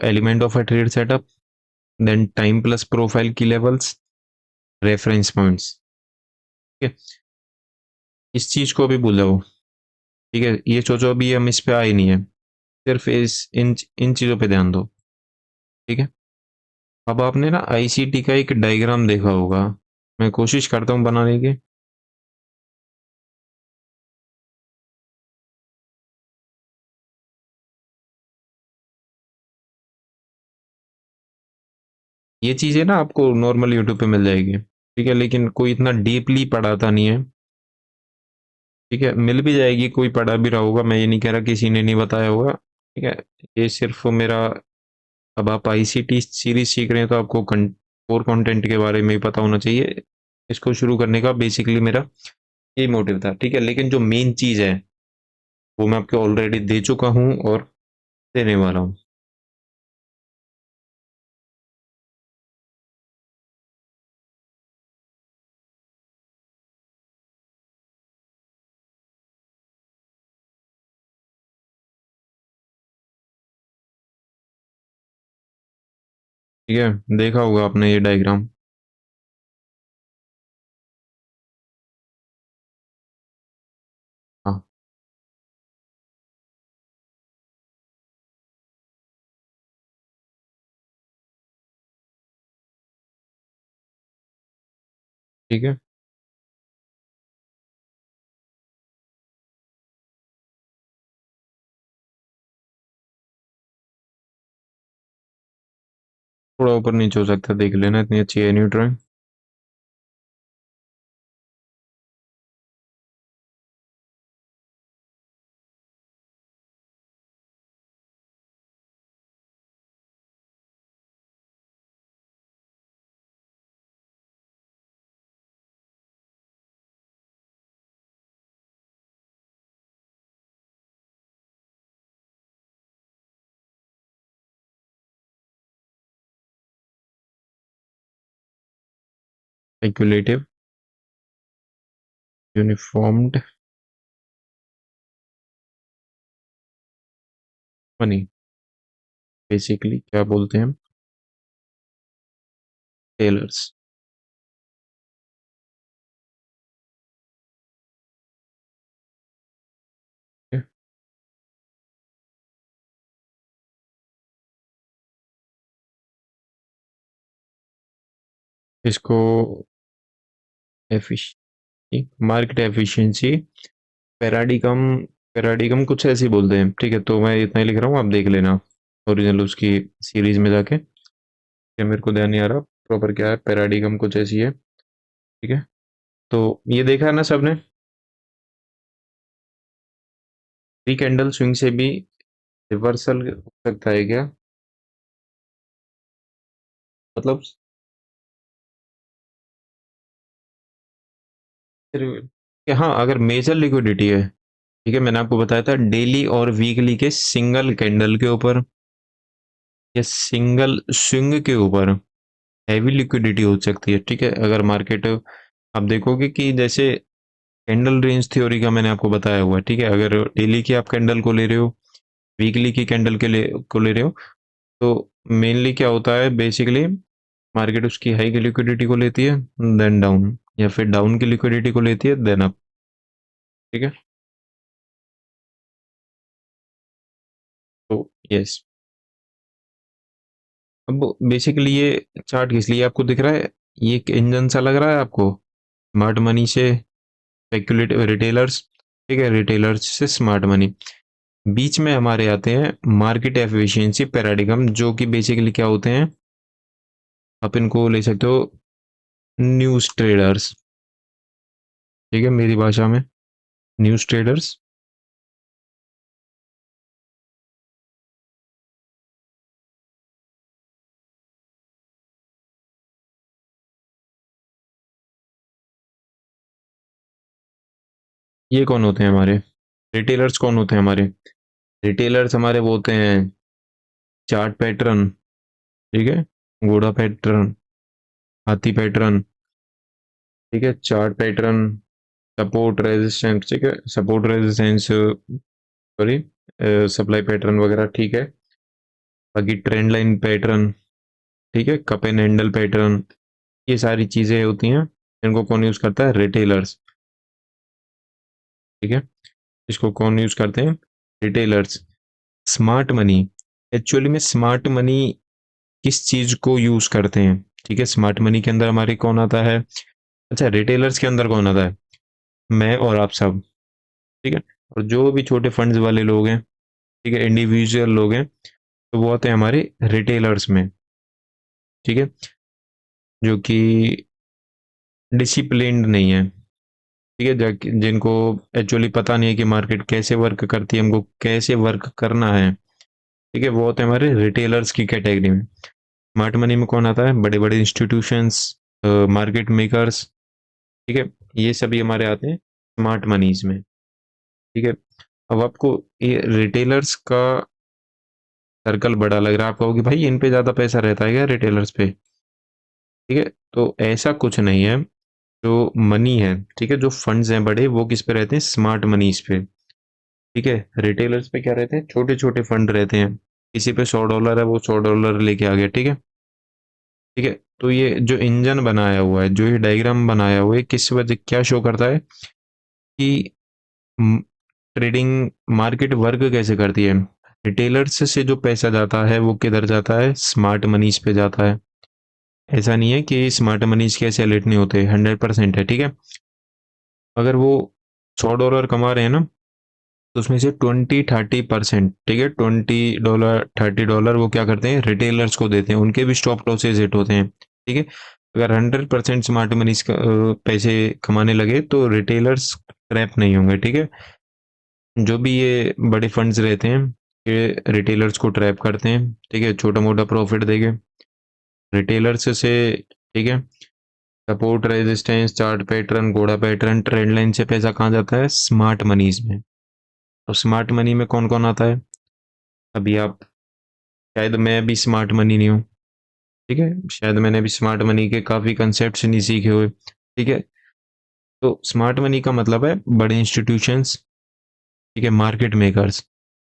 element of a trade setup, then time plus profile की लेवल्स, रेफरेंस पॉइंट्स। ठीक है, इस चीज को भी भूल जाओ। ठीक है, ये सोचो अभी हम इस पे आए नहीं है, सिर्फ इस इन इन चीजों पे ध्यान दो। ठीक है, अब आपने ना ICT का एक डायग्राम देखा होगा, मैं कोशिश करता हूँ बनाने की। ये चीजें ना आपको नॉर्मल यूट्यूब पे मिल जाएगी। ठीक है, लेकिन कोई इतना डीपली पढ़ाता नहीं है। ठीक है, मिल भी जाएगी, कोई पढ़ा भी रहा होगा, मैं ये नहीं कह रहा किसी ने नहीं बताया होगा। ठीक है, ये सिर्फ मेरा, अब आप ICT सीरीज सीख रहे हैं तो आपको कोर कंटेंट के बारे में ही पता होना चाहिए। इसको शुरू करने का बेसिकली मेरा यही मोटिव था। ठीक है, लेकिन जो मेन चीज है वो मैं आपको ऑलरेडी दे चुका हूँ और देने वाला हूँ। ठीक है, देखा होगा आपने ये डायग्राम। हाँ, ठीक है, थोड़ा ऊपर नीचे हो सकता है, देख लेना, इतनी अच्छी है new drawing. Speculative, uniformed money, basically क्या बोलते हैं हम, टेलर्स। इसको efficiency, market efficiency, paradigm, paradigm कुछ ऐसे ही बोलते हैं। ठीक है, तो मैं इतना ही लिख रहा हूँ, आप देख लेना ओरिजिनल उसकी सीरीज में जाके। ये मेरे को ध्यान नहीं आ रहा प्रॉपर क्या है, पैराडिगम कुछ ऐसी है। ठीक है, तो ये देखा है ना सबने, थ्री कैंडल स्विंग से भी रिवर्सल हो सकता है क्या? मतलब कि हाँ, अगर मेजर लिक्विडिटी है, ठीक है, मैंने आपको बताया था डेली और वीकली के सिंगल कैंडल के ऊपर या सिंगल स्विंग के ऊपर हैवी लिक्विडिटी हो सकती है। ठीक है, अगर मार्केट आप देखोगे कि जैसे कैंडल रेंज थ्योरी का मैंने आपको बताया हुआ है। ठीक है, अगर डेली की आप कैंडल को ले रहे हो, वीकली की कैंडल के लिए को ले रहे हो, तो मेनली क्या होता है, बेसिकली मार्केट उसकी हाई की लिक्विडिटी को लेती है, देन डाउन, या फिर डाउन की लिक्विडिटी को लेती है, देन अप। ठीक है, तो यस, अब बेसिकली ये चार्ट किस लिए आपको दिख रहा है, ये एक इंजन सा लग रहा है आपको, स्मार्ट मनी से स्पेक्युलेटिव रिटेलर्स, ठीक है, रिटेलर्स से स्मार्ट मनी, बीच में हमारे आते हैं मार्केट एफिशिएंसी पैराडिगम, जो कि बेसिकली क्या होते हैं, आप इनको ले सकते हो न्यूज ट्रेडर्स। ठीक है, मेरी भाषा में न्यूज ट्रेडर्स। ये कौन होते हैं हमारे रिटेलर्स, कौन होते हैं हमारे रिटेलर्स? हमारे वो होते हैं चार्ट पैटर्न, ठीक है, घोड़ा पैटर्न, हाथी पैटर्न, ठीक है, चार्ट पैटर्न, सपोर्ट रेजिस्टेंस, ठीक है, support resistance, sorry, supply pattern वगैरह। ठीक है, बाकी ट्रेंड लाइन पैटर्न, ठीक है, कप एंड हैंडल पैटर्न, ये सारी चीजें होती हैं, इनको कौन यूज करता है, रिटेलर्स। ठीक है, इसको कौन यूज करते हैं, रिटेलर्स। स्मार्ट मनी, एक्चुअली में स्मार्ट मनी किस चीज को यूज करते हैं? ठीक है, स्मार्ट मनी के अंदर हमारे कौन आता है, अच्छा, रिटेलर्स के अंदर कौन आता है, मैं और आप सब। ठीक है, और जो भी छोटे फंड्स वाले लोग हैं, ठीक है, इंडिविजुअल लोग हैं, तो वो आते हैं हमारे रिटेलर्स में। ठीक है, जो कि डिसिप्लिन्ड नहीं है। ठीक है, जिनको एक्चुअली पता नहीं है कि मार्केट कैसे वर्क करती है, हमको कैसे वर्क करना है। ठीक है, वो होते हैं हमारे रिटेलर्स की कैटेगरी में। स्मार्ट मनी में कौन आता है, बड़े बड़े इंस्टीट्यूशंस, मार्केट मेकर्स, ठीक है, ये सभी हमारे आते हैं स्मार्ट मनीज में। ठीक है, अब आपको ये रिटेलर्स का सर्कल बड़ा लग रहा है, आप कहोगे भाई इन पे ज्यादा पैसा रहता है क्या रिटेलर्स पे? ठीक है, तो ऐसा कुछ नहीं है। जो मनी है, ठीक है, जो फंड्स हैं बड़े, वो किस पे रहते हैं, स्मार्ट मनीज पे। ठीक है, रिटेलर्स पे क्या रहते हैं, छोटे छोटे फंड रहते हैं, किसी पे $100 है, वो $100 लेके आ गया। ठीक है, ठीक है। तो ये जो इंजन बनाया हुआ है, जो ये डायग्राम बनाया हुआ है, किस वजह क्या शो करता है कि ट्रेडिंग मार्केट वर्क कैसे करती है। रिटेलर्स से जो पैसा जाता है वो किधर जाता है, स्मार्ट मनीज पे जाता है। ऐसा नहीं है कि स्मार्ट मनीज के ऐसे नहीं होते, 100% है, ठीक है। अगर वो $100 कमा रहे हैं ना, तो उसमें से 20-30%, ठीक है, $20 $30 वो क्या करते हैं, रिटेलर्स को देते हैं, उनके भी स्टॉप लॉसेज हिट होते हैं, ठीक है। अगर 100% स्मार्ट मनी पैसे कमाने लगे तो रिटेलर्स ट्रैप नहीं होंगे, ठीक है। जो भी ये बड़े फंड्स रहते हैं, ये रिटेलर्स को ट्रैप करते हैं, ठीक है, छोटा मोटा प्रॉफिट देंगे रिटेलर्स से, ठीक है। सपोर्ट, रेजिस्टेंस, चार्ट पैटर्न, घोड़ा पैटर्न, ट्रेंड लाइन से पैसा कहाँ जाता है, स्मार्ट मनीज में। तो स्मार्ट मनी में कौन कौन आता है, अभी आप, शायद मैं भी स्मार्ट मनी नहीं हूँ, ठीक है, शायद मैंने भी स्मार्ट मनी के काफ़ी कंसेप्ट नहीं सीखे हुए, ठीक है। तो स्मार्ट मनी का मतलब है बड़े इंस्टीट्यूशंस, ठीक है, मार्केट मेकर्स,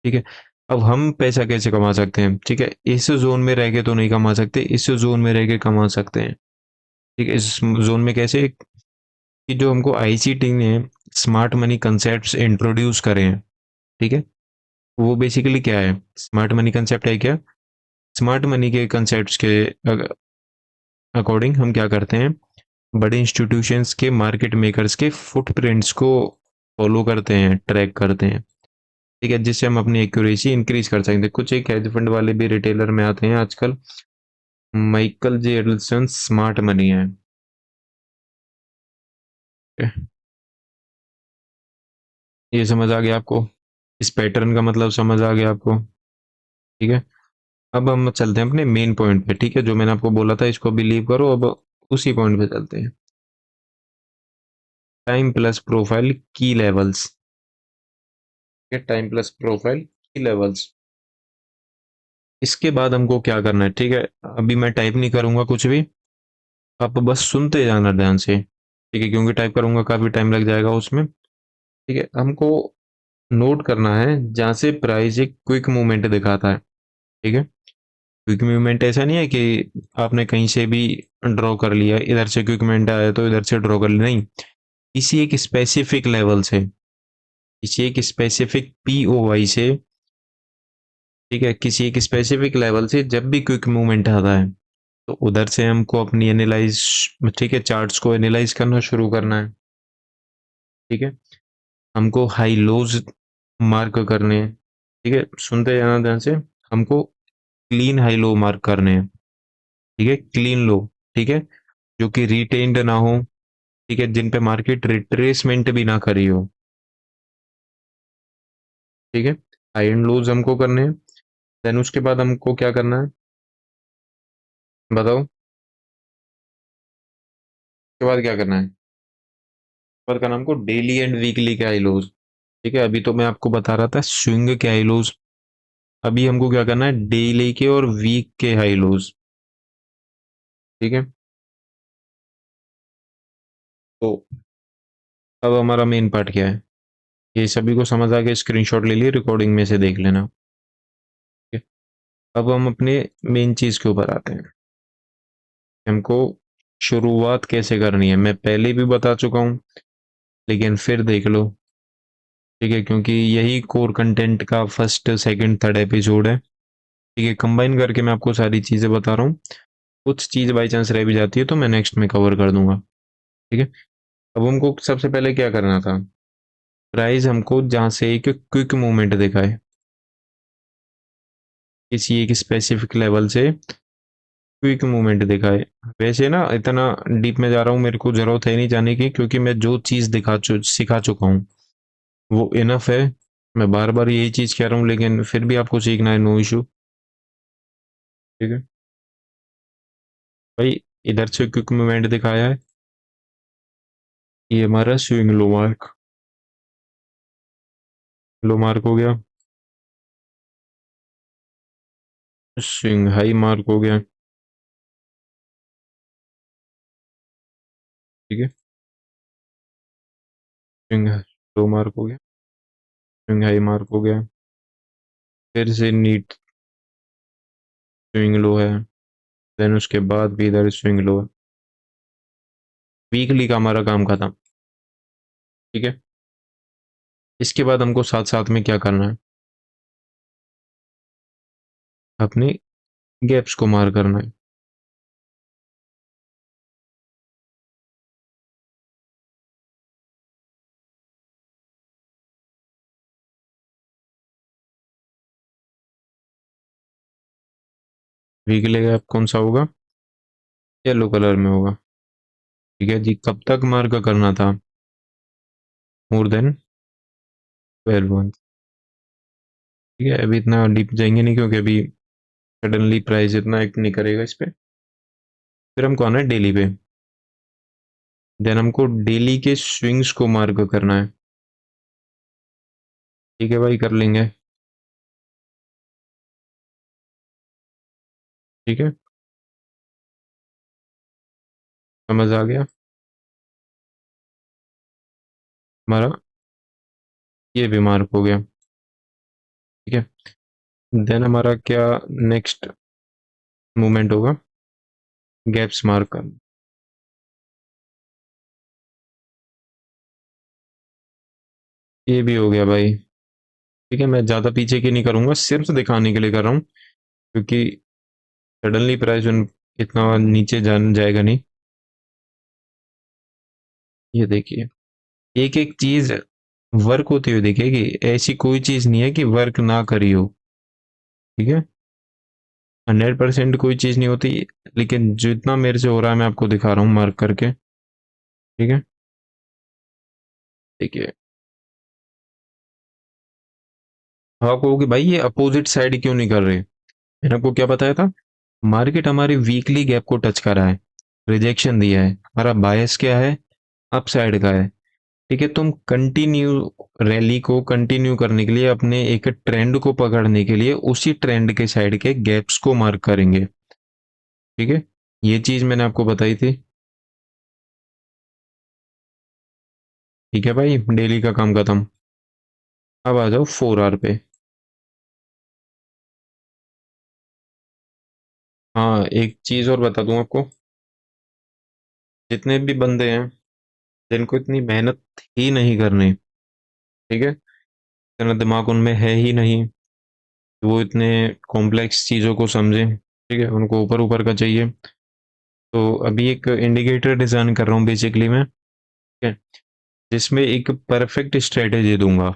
ठीक है। अब हम पैसा कैसे कमा सकते हैं, ठीक है, इस जोन में रह के तो नहीं कमा सकते, इस जोन में रह के कमा सकते हैं, ठीक है। इस जोन में कैसे, कि जो हमको आईसीटी ने स्मार्ट मनी कंसेप्ट इंट्रोड्यूस करे हैं, ठीक है, वो बेसिकली क्या है, स्मार्ट मनी कंसेप्ट है क्या, स्मार्ट मनी के कंसेप्ट के अकॉर्डिंग हम क्या करते हैं, बड़े इंस्टीट्यूशंस के, मार्केट मेकर्स के फुटप्रिंट्स को फॉलो करते हैं, ट्रैक करते हैं, ठीक है, जिससे हम अपनी एक्यूरेसी इंक्रीज कर सकते हैं। कुछ एक हेज फंड वाले भी रिटेलर में आते हैं आजकल, माइकल जे एडल्सन स्मार्ट मनी है, ये समझ आ गया आपको, इस पैटर्न का मतलब समझ आ गया आपको, ठीक है। अब हम चलते हैं अपने मेन पॉइंट पे, ठीक है, जो मैंने आपको बोला था इसको बिलीव करो, अब उसी पॉइंट पे चलते हैं। टाइम प्लस प्रोफाइल की लेवल्स, टाइम प्लस प्रोफाइल की लेवल्स। इसके बाद हमको क्या करना है, ठीक है, अभी मैं टाइप नहीं करूंगा कुछ भी, आप बस सुनते जाना ध्यान से, ठीक है, क्योंकि टाइप करूंगा काफी टाइम लग जाएगा उसमें, ठीक है। हमको नोट करना है जहां से प्राइस एक क्विक मूवमेंट दिखाता है, ठीक है। क्विक मूवमेंट ऐसा नहीं है कि आपने कहीं से भी ड्रॉ कर लिया, इधर से क्विक मूवमेंट आया तो इधर से ड्रॉ कर लिया, नहीं, किसी एक स्पेसिफिक लेवल से, किसी एक स्पेसिफिक पीओवाई से, ठीक है, किसी एक स्पेसिफिक लेवल से जब भी क्विक मूवमेंट आता है, तो उधर से हमको अपनी एनालाइज, ठीक है, चार्ट्स को एनालाइज करना शुरू करना है, ठीक है। हमको हाई लोज मार्क करने हैं, ठीक है, सुनते जाना ध्यान से, हमको क्लीन हाई लो मार्क करने हैं, ठीक है, क्लीन लो, ठीक है, जो कि रिटेन्ड ना हो, ठीक है, जिन पे मार्केट रिट्रेसमेंट भी ना करी हो, ठीक है। हाई एंड लोज हमको करने हैं, देन उसके बाद हमको क्या करना है, बताओ, उसके बाद क्या करना है, उसके बाद करना हमको डेली एंड वीकली के हाई लोज, ठीक है। अभी तो मैं आपको बता रहा था स्विंग के हाई लोज, अभी हमको क्या करना है, डेली के और वीक के हाई लोज, ठीक है। तो अब हमारा मेन पार्ट क्या है, ये सभी को समझ आ गया, स्क्रीनशॉट ले लिए, रिकॉर्डिंग में से देख लेना, ठीक है। अब हम अपने मेन चीज के ऊपर आते हैं, हमको शुरुआत कैसे करनी है, मैं पहले भी बता चुका हूँ, लेकिन फिर देख लो, ठीक है, क्योंकि यही कोर कंटेंट का फर्स्ट सेकंड थर्ड एपिसोड है, ठीक है, कंबाइन करके मैं आपको सारी चीज़ें बता रहा हूँ, कुछ चीज़ बाई चांस रह भी जाती है तो मैं नेक्स्ट में कवर कर दूंगा, ठीक है। अब हमको सबसे पहले क्या करना था, प्राइस हमको जहाँ से एक क्विक मूवमेंट दिखाए, किसी एक स्पेसिफिक लेवल से क्विक मूवमेंट दिखाए, वैसे ना इतना डीप में जा रहा हूँ, मेरे को जरूरत है नहीं जाने की, क्योंकि मैं जो चीज़ सिखा चुका हूँ वो इनफ है, मैं बार बार यही चीज़ कह रहा हूँ, लेकिन फिर भी आपको सीखना है, नो इशू, ठीक है भाई। इधर से क्विक मूवमेंट दिखाया है, ये हमारा स्विंग लो मार्क हो गया, स्विंग हाई मार्क हो गया, ठीक है, स्विंग लो मार्क हो गया, स्विंग हाई मार्क हो गया, फिर से नीट स्विंग लो है, देन उसके बाद भी इधर स्विंग लो। वीकली का हमारा काम खत्म। ठीक है, इसके बाद हमको साथ साथ में क्या करना है, अपने गैप्स को मार करना है। वीकली गैप कौन सा होगा, येलो कलर में होगा। ठीक है जी, कब तक मार्क करना था, मोर देन 12 मंथ। ठीक है, अभी इतना डीप जाएंगे नहीं क्योंकि अभी सडनली प्राइस इतना एक्ट नहीं करेगा इस पे। फिर हमको आना है डेली पे। देन हमको डेली के स्विंग्स को मार्क करना है। ठीक है भाई, कर लेंगे। ठीक है, समझ आ गया हमारा, ये भी मार्क हो गया। ठीक है, देन हमारा क्या नेक्स्ट मूवमेंट होगा, गैप्स मार्क करना। ये भी हो गया भाई। ठीक है, मैं ज़्यादा पीछे की नहीं करूँगा, सिर्फ दिखाने के लिए कर रहा हूँ क्योंकि सडनली प्राइस इतना नीचे जान जाएगा नहीं। ये देखिए, एक एक चीज़ वर्क होती हुई दिखेगी, ऐसी कोई चीज़ नहीं है कि वर्क ना करी हो। ठीक है, 100% कोई चीज़ नहीं होती, लेकिन जितना मेरे से हो रहा है मैं आपको दिखा रहा हूँ मार्क करके। ठीक है, देखिए। आप कहोगे भाई ये अपोजिट साइड क्यों नहीं कर रहे, मैंने आपको क्या बताया था, मार्केट हमारी वीकली गैप को टच करा है, रिजेक्शन दिया है, हमारा बायस क्या है, अप साइड का है। ठीक है, तुम कंटिन्यू रैली को कंटिन्यू करने के लिए, अपने एक ट्रेंड को पकड़ने के लिए उसी ट्रेंड के साइड के गैप्स को मार्क करेंगे। ठीक है, ये चीज मैंने आपको बताई थी। ठीक है भाई, डेली का काम खत्म। अब आ जाओ 4 आवर पे। हाँ, एक चीज और बता दूं आपको, जितने भी बंदे हैं जिनको इतनी मेहनत ही नहीं करनी, ठीक है, इतना दिमाग उनमें है ही नहीं, वो इतने कॉम्प्लेक्स चीज़ों को समझें। ठीक है, उनको ऊपर ऊपर का चाहिए। तो अभी एक इंडिकेटर डिज़ाइन कर रहा हूँ बेसिकली मैं। ठीक है, जिसमें एक परफेक्ट स्ट्रेटेजी दूंगा।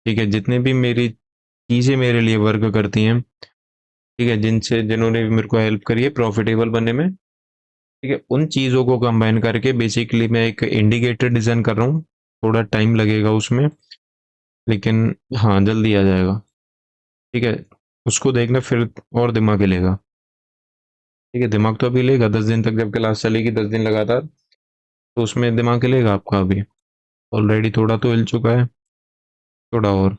ठीक है, जितने भी मेरी चीज़ें मेरे लिए वर्क करती हैं, ठीक है, जिन्होंने भी मेरे को हेल्प करी है प्रॉफिटेबल बनने में, ठीक है, उन चीज़ों को कंबाइन करके बेसिकली मैं एक इंडिकेटर डिज़ाइन कर रहा हूँ। थोड़ा टाइम लगेगा उसमें, लेकिन हाँ, जल्दी आ जाएगा। ठीक है, उसको देखना फिर और दिमाग हिलेगा। ठीक है, दिमाग तो अभी लेगा 10 दिन तक, जब क्लास चलेगी 10 दिन लगातार, तो उसमें दिमाग हिलेगा आपका अभी। ऑलरेडी थोड़ा तो हिल चुका है, थोड़ा और।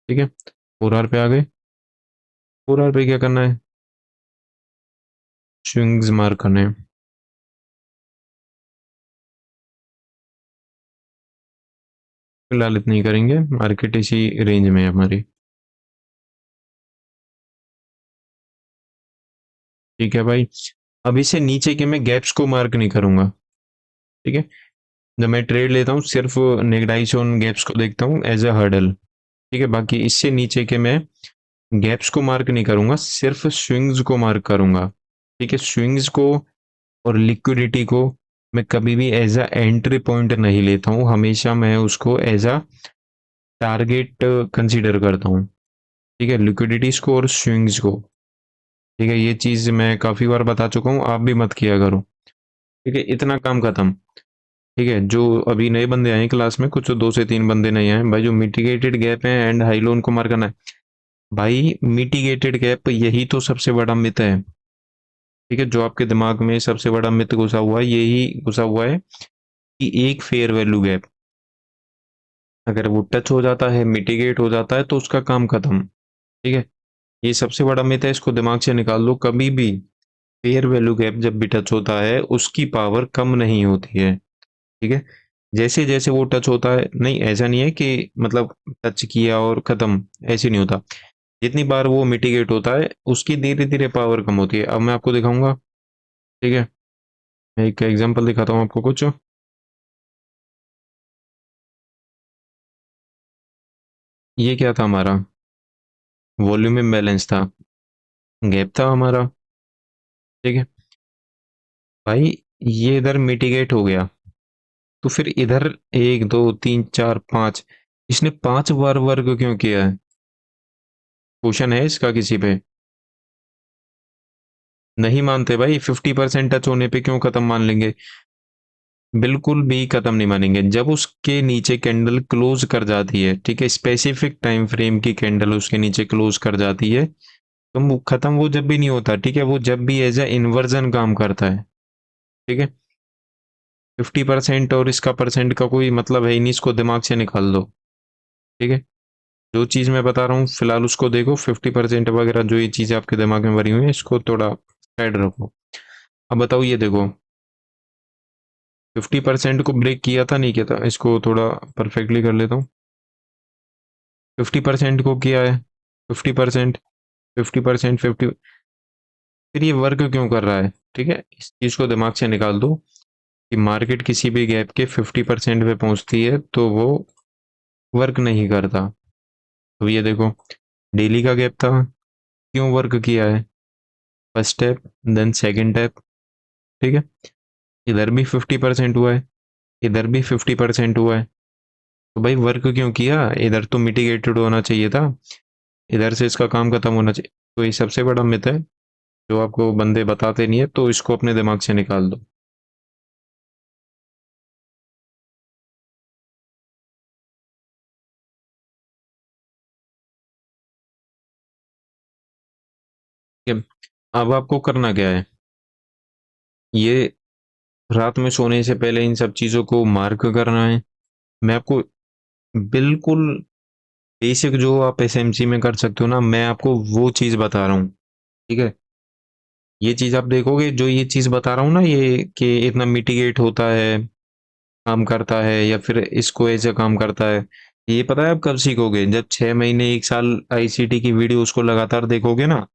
ठीक है, 4 आवर पे आ गए। 4 आवर पे क्या करना है, स्विंग्स मार्क करने हैं। फिलहाल इतनी करेंगे, मार्केट इसी रेंज में है हमारी। ठीक है भाई, अब इसे नीचे के मैं गैप्स को मार्क नहीं करूंगा। ठीक है, जब मैं ट्रेड लेता हूँ सिर्फ नेगेटाइव ऑन गैप्स को देखता हूँ एज अ हर्डल। ठीक है, बाकी इससे नीचे के मैं गैप्स को मार्क नहीं करूंगा, सिर्फ स्विंग्स को मार्क करूंगा। ठीक है, स्विंग्स को और लिक्विडिटी को मैं कभी भी एज अ एंट्री पॉइंट नहीं लेता हूँ, हमेशा मैं उसको एज अ टारगेट कंसीडर करता हूँ। ठीक है, लिक्विडिटीज को और स्विंग्स को। ठीक है, ये चीज़ मैं काफ़ी बार बता चुका हूँ, आप भी मत किया करो। ठीक है, इतना काम खत्म। ठीक है, जो अभी नए बंदे आए हैं क्लास में, कुछ 2 से 3 बंदे नए आए हैं भाई, जो मिटिगेटेड गैप है एंड हाई लोन को मार करना है। भाई मिटिगेटेड गैप यही तो सबसे बड़ा मिथ है। ठीक है, जो आपके दिमाग में सबसे बड़ा मिथ घुसा हुआ है, यही घुसा हुआ है कि एक फेयर वैल्यू गैप, अगर वो टच हो जाता है, मिटिगेट हो जाता है, तो उसका काम खत्म। ठीक है, ये सबसे बड़ा मिथ है, इसको दिमाग से निकाल दो। कभी भी फेयर वैल्यू गैप जब भी टच होता है, उसकी पावर कम नहीं होती है। ठीक है, जैसे जैसे वो टच होता है, नहीं ऐसा नहीं है कि मतलब टच किया और खत्म, ऐसे नहीं होता। जितनी बार वो मिटिगेट होता है उसकी धीरे धीरे पावर कम होती है। अब मैं आपको दिखाऊंगा, ठीक है, मैं एक एग्जांपल दिखाता हूँ आपको कुछ। ये क्या था हमारा, वॉल्यूम इम्बैलेंस था, गैप था हमारा, ठीक है भाई। ये इधर मिटिगेट हो गया, तो फिर इधर एक दो तीन चार पांच, इसने 5 बार वर्ग क्यों किया है? क्वेश्चन है इसका किसी पे? नहीं मानते भाई, 50% टच होने पे क्यों खत्म मान लेंगे? बिल्कुल भी खत्म नहीं मानेंगे। जब उसके नीचे कैंडल क्लोज कर जाती है, ठीक है, स्पेसिफिक टाइम फ्रेम की कैंडल उसके नीचे क्लोज कर जाती है, तो खत्म वो जब भी नहीं होता, ठीक है, वो जब भी एज ए इन्वर्जन काम करता है, ठीक है। 50% और इसका परसेंट का कोई मतलब है ही नहीं, इसको दिमाग से निकाल दो, ठीक है। जो चीज मैं बता रहा हूँ फिलहाल उसको देखो, 50% वगैरह जो ये चीजें आपके दिमाग में भरी हुई है इसको थोड़ा साइड रखो। अब बताओ, ये देखो, 50% को ब्रेक किया था नहीं किया था, इसको थोड़ा परफेक्टली कर लेता हूँ। 50% को किया है, 50%, 50%, 50, फिर ये वर्क क्यों कर रहा है? ठीक है, इस चीज को दिमाग से निकाल दो कि मार्केट किसी भी गैप के 50% पे पहुंचती है तो वो वर्क नहीं करता। तो ये देखो, डेली का गैप था, क्यों वर्क किया है? First step, then second step, ठीक है। इधर भी 50% हुआ है, इधर भी 50% हुआ है, तो भाई वर्क क्यों किया? इधर तो मिटिगेटेड होना चाहिए था, इधर से इसका काम खत्म होना चाहिए। तो ये सबसे बड़ा मिथ है जो आपको बंदे बताते नहीं है, तो इसको अपने दिमाग से निकाल दो। ठीक है, अब आपको करना क्या है, ये रात में सोने से पहले इन सब चीज़ों को मार्क करना है। मैं आपको बिल्कुल बेसिक जो आप एसएमसी में कर सकते हो ना, मैं आपको वो चीज़ बता रहा हूँ, ठीक है। ये चीज़ आप देखोगे, जो ये चीज़ बता रहा हूँ ना, ये कि इतना मिटिगेट होता है, काम करता है, या फिर इसको ऐसे काम करता है, ये पता है आप कब सीखोगे? जब 6 महीने 1 साल आईसीटी की वीडियो उसको लगातार देखोगे ना।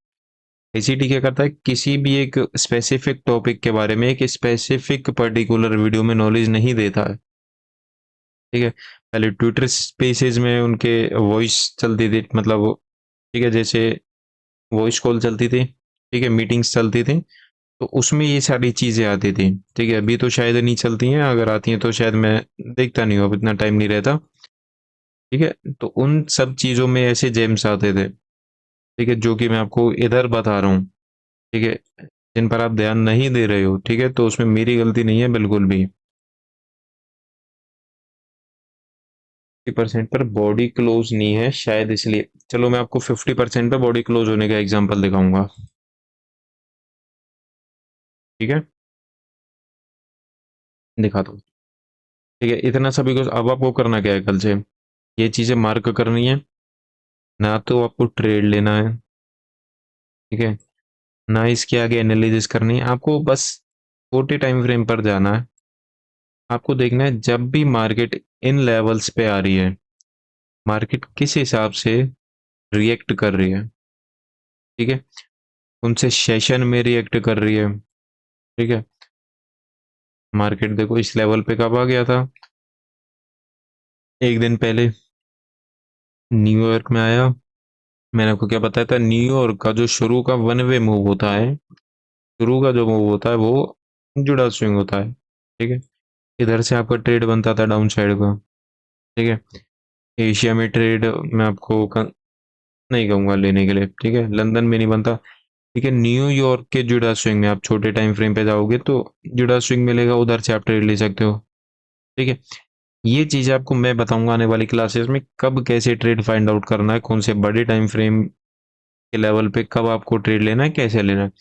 आईसीटी क्या करता है, किसी भी एक स्पेसिफिक टॉपिक के बारे में एक स्पेसिफिक पर्टिकुलर वीडियो में नॉलेज नहीं देता है, ठीक है। पहले ट्विटर स्पेसेस में उनके वॉइस चलती थी, मतलब ठीक है, जैसे वॉइस कॉल चलती थी, ठीक है, मीटिंग्स चलती थी, तो उसमें ये सारी चीज़ें आती थी, ठीक है। अभी तो शायद नहीं चलती हैं, अगर आती हैं तो शायद मैं देखता नहीं हूँ, अब इतना टाइम नहीं रहता, ठीक है। तो उन सब चीज़ों में ऐसे जेम्स आते थे, ठीक है, जो कि मैं आपको इधर बता रहा हूँ, ठीक है, जिन पर आप ध्यान नहीं दे रहे हो, ठीक है, तो उसमें मेरी गलती नहीं है बिल्कुल भी। 50% पर बॉडी क्लोज नहीं है शायद, इसलिए चलो मैं आपको 50% पे बॉडी क्लोज होने का एग्जांपल दिखाऊंगा, ठीक है, दिखाता हूँ। ठीक है, इतना सभी को अब आपको करना क्या है, कल से ये चीज़ें मार्क करनी है। ना तो आपको ट्रेड लेना है, ठीक है, ना इसके आगे एनालिसिस करनी है, आपको बस छोटे टाइम फ्रेम पर जाना है। आपको देखना है जब भी मार्केट इन लेवल्स पे आ रही है, मार्केट किस हिसाब से रिएक्ट कर रही है, ठीक है, उनसे सेशन में रिएक्ट कर रही है, ठीक है। मार्केट देखो इस लेवल पे कब आ गया था, एक दिन पहले न्यूयॉर्क में आया। मैंने आपको क्या बताया था, न्यूयॉर्क का जो शुरू का वन वे मूव होता है, शुरू का जो मूव होता है वो जुड़ा स्विंग होता है, ठीक है। इधर से आपका ट्रेड बनता था डाउन साइड का, ठीक है। एशिया में ट्रेड मैं आपको नहीं कहूंगा लेने के लिए, ठीक है, लंदन में नहीं बनता, ठीक है। न्यूयॉर्क के जुड़ा स्विंग में आप छोटे टाइम फ्रेम पे जाओगे तो जुड़ा स्विंग मिलेगा, उधर से आप ट्रेड ले सकते हो, ठीक है। ये चीज आपको मैं बताऊंगा आने वाली क्लासेस में, कब कैसे ट्रेड फाइंड आउट करना है, कौन से बड़े टाइम फ्रेम के लेवल पे कब आपको ट्रेड लेना है, कैसे लेना है।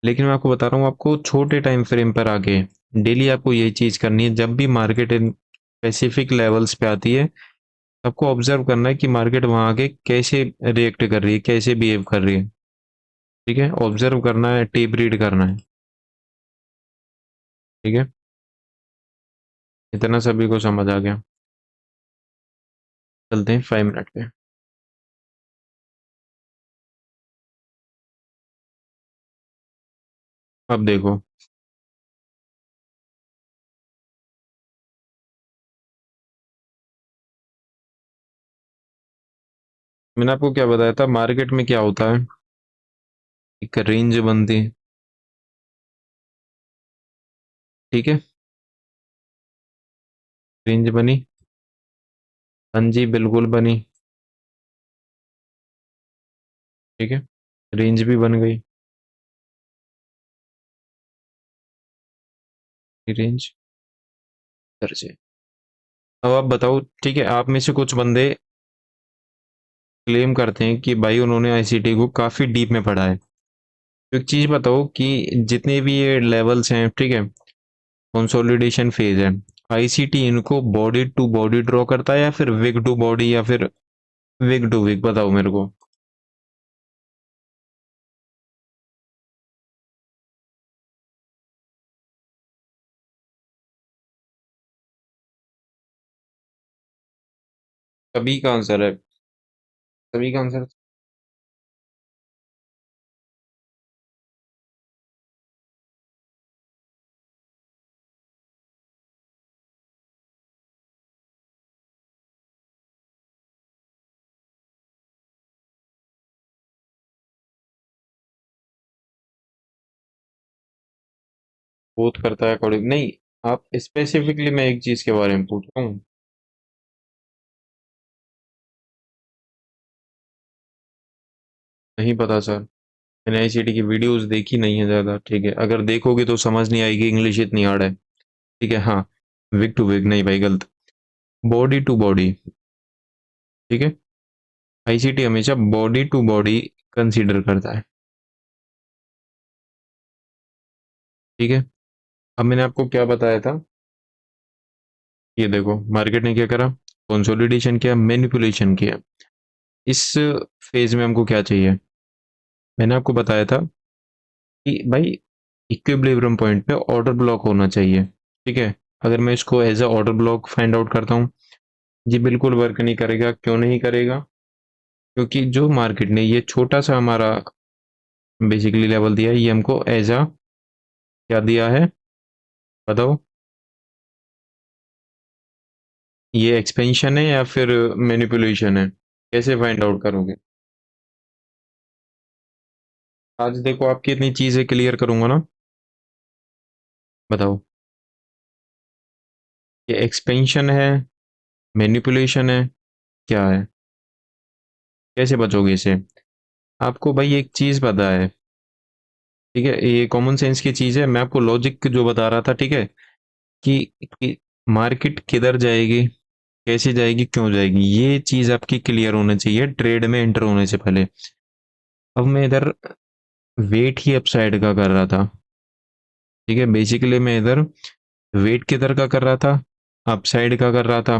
लेकिन मैं आपको बता रहा हूँ, आपको छोटे टाइम फ्रेम पर आके डेली आपको यही चीज करनी है, जब भी मार्केट इन स्पेसिफिक लेवल्स पे आती है, आपको ऑब्जर्व करना है कि मार्केट वहां आके कैसे रिएक्ट कर रही है, कैसे बिहेव कर रही है, ठीक है। ऑब्जर्व करना है, टेप रीड करना है, ठीक है। इतना सभी को समझ आ गया? चलते हैं 5 मिनट पे। अब देखो, मैंने आपको क्या बताया था, मार्केट में क्या होता है, एक रेंज बनती है। ठीक है, रेंज बनी। हाँ जी, बिल्कुल बनी। ठीक है, रेंज भी बन गई। रेंज दर्जे। अब आप बताओ, ठीक है, आप में से कुछ बंदे क्लेम करते हैं कि भाई उन्होंने आईसीटी को काफी डीप में पढ़ा है। तो एक चीज बताओ कि जितने भी ये लेवल्स हैं, ठीक है, कंसोलिडेशन फेज है, आईसीटी इनको बॉडी टू बॉडी ड्रॉ करता है या फिर विग टू बॉडी या फिर विग टू विग, बताओ मेरे को। सभी का आंसर है, सभी का आंसर। बहुत करता है अकॉर्डिंग नहीं। आप स्पेसिफिकली, मैं एक चीज के बारे में पूछ रहा हूँ। नहीं पता सर, मैंने आईसीटी की वीडियोस देखी नहीं है ज्यादा। ठीक है, अगर देखोगे तो समझ नहीं आएगी, इंग्लिश इतनी हार्ड है। ठीक है, हाँ, विग टू विग नहीं भाई, गलत। Body to body. ठीक है, आईसीटी हमेशा बॉडी टू बॉडी कंसीडर करता है। ठीक है, अब मैंने आपको क्या बताया था, ये देखो मार्केट ने क्या करा, कंसोलिडेशन किया, मैनिपुलेशन किया। इस फेज में हमको क्या चाहिए, मैंने आपको बताया था कि भाई इक्विलिब्रियम पॉइंट पे ऑर्डर ब्लॉक होना चाहिए। ठीक है, अगर मैं इसको as a order block find out करता हूँ, जी बिल्कुल वर्क नहीं करेगा। क्यों नहीं करेगा? क्योंकि जो मार्केट ने ये छोटा सा हमारा बेसिकली लेवल दिया है, ये हमको एज अ क्या दिया है, बताओ। ये एक्सपेंशन है या फिर मैनिपुलेशन है? कैसे फाइंड आउट करोगे? आज देखो आपकी इतनी चीजें क्लियर करूंगा ना, बताओ ये एक्सपेंशन है, मैनिपुलेशन है, क्या है? कैसे बचोगे इसे? आपको भाई एक चीज पता है, ठीक है, ये कॉमन सेंस की चीज है, मैं आपको लॉजिक जो बता रहा था, ठीक है, कि मार्केट किधर जाएगी, कैसे जाएगी, क्यों जाएगी, ये चीज आपकी क्लियर होना चाहिए ट्रेड में एंटर होने से पहले। अब मैं इधर वेट ही अपसाइड का कर रहा था। ठीक है, बेसिकली मैं इधर वेट किधर का कर रहा था, अपसाइड का कर रहा था।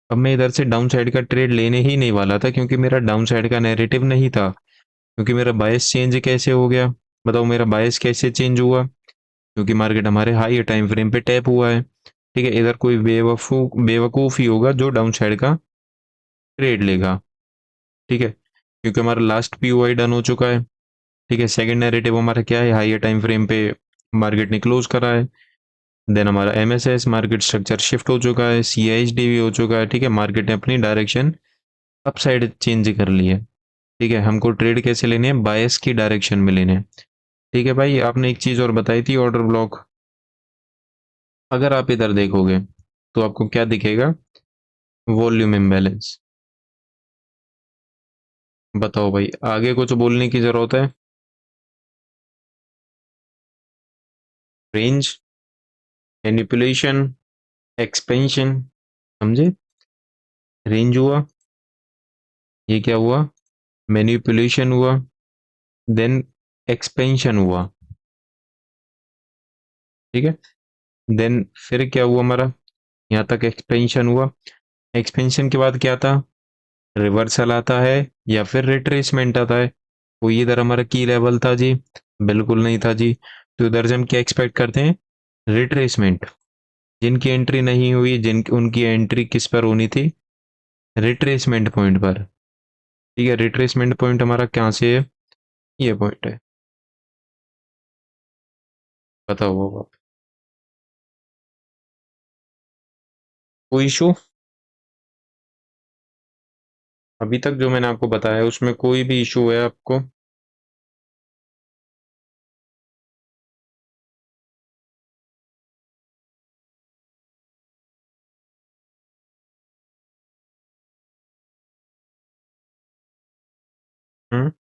अब मैं इधर से डाउन साइड का ट्रेड लेने ही नहीं वाला था, क्योंकि मेरा डाउन साइड का नैरेटिव नहीं था। क्योंकि मेरा बायस चेंज कैसे हो गया, बताओ मेरा बायस कैसे चेंज हुआ? क्योंकि मार्केट हमारे हाई टाइम फ्रेम पे टैप हुआ है। ठीक है, इधर कोई बेवकूफ ही होगा जो डाउन साइड का ट्रेड लेगा। ठीक है, क्योंकि हमारा लास्ट पीओआई डन हो चुका है। ठीक है, सेकंड नैरेटिव हमारा क्या है, हाई टाइम फ्रेम पे मार्केट ने क्लोज करा है। देन हमारा एमएसएस मार्केट स्ट्रक्चर शिफ्ट हो चुका है, सीएचडी भी हो चुका है। ठीक है, मार्केट ने अपनी डायरेक्शन अपसाइड चेंज कर ली है। ठीक है, हमको ट्रेड कैसे लेने हैं, बायस की डायरेक्शन में लेने हैं। ठीक है भाई, आपने एक चीज और बताई थी, ऑर्डर ब्लॉक। अगर आप इधर देखोगे तो आपको क्या दिखेगा, वॉल्यूम इम्बैलेंस। बताओ भाई, आगे कुछ बोलने की जरूरत है? रेंज, मैनिपुलेशन, एक्सपेंशन, समझे? रेंज हुआ, ये क्या हुआ, मैनिपुलेशन हुआ, देन एक्सपेंशन हुआ। ठीक है, देन फिर क्या हुआ हमारा, यहाँ तक एक्सपेंशन हुआ। एक्सपेंशन के बाद क्या था, रिवर्सल आता है या फिर रिट्रेसमेंट आता है। कोई इधर हमारा की लेवल था जी? बिल्कुल नहीं था जी। तो इधर से हम क्या एक्सपेक्ट करते हैं, रिट्रेसमेंट। जिनकी एंट्री नहीं हुई, जिन उनकी एंट्री किस पर होनी थी, रिट्रेसमेंट पॉइंट पर। ठीक है, रिट्रेसमेंट पॉइंट हमारा कहाँ से है, ये पॉइंट है। बताओ वो कोई इशू अभी तक जो मैंने आपको बताया उसमें कोई भी इशू है आपको? हम्म।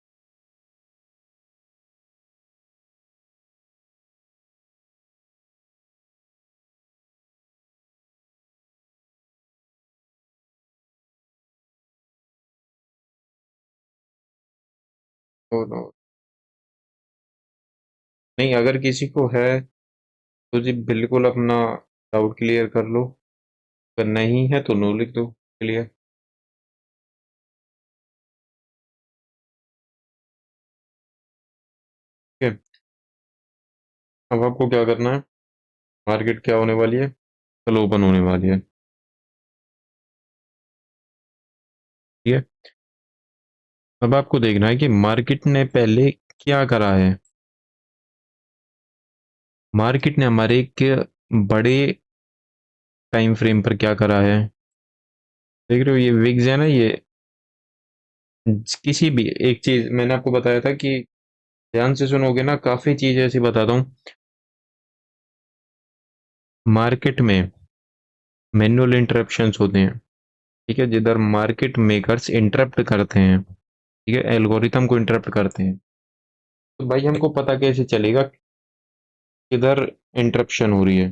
तो नहीं, अगर किसी को है तो जी बिल्कुल अपना डाउट क्लियर कर लो। अगर नहीं है तो नो लिख दो, क्लियर। ठीक है। अब आपको क्या करना है? मार्केट क्या होने वाली है? कल ओपन होने वाली है। ठीक है। अब आपको देखना है कि मार्केट ने पहले क्या करा है। मार्केट ने हमारे एक बड़े टाइम फ्रेम पर क्या करा है। देख रहे हो ये विग्स है ना ये। किसी भी एक चीज मैंने आपको बताया था कि ध्यान से सुनोगे ना, काफी चीज ऐसी बताता हूँ। मार्केट में मैनुअल इंटरप्शंस होते हैं। ठीक है, जिधर मार्केट मेकर्स इंटरप्ट करते हैं, ठीक है, एल्गोरिथम को इंटरप्ट करते हैं। तो भाई हमको पता कैसे चलेगा किधर इंटरप्शन हो रही है?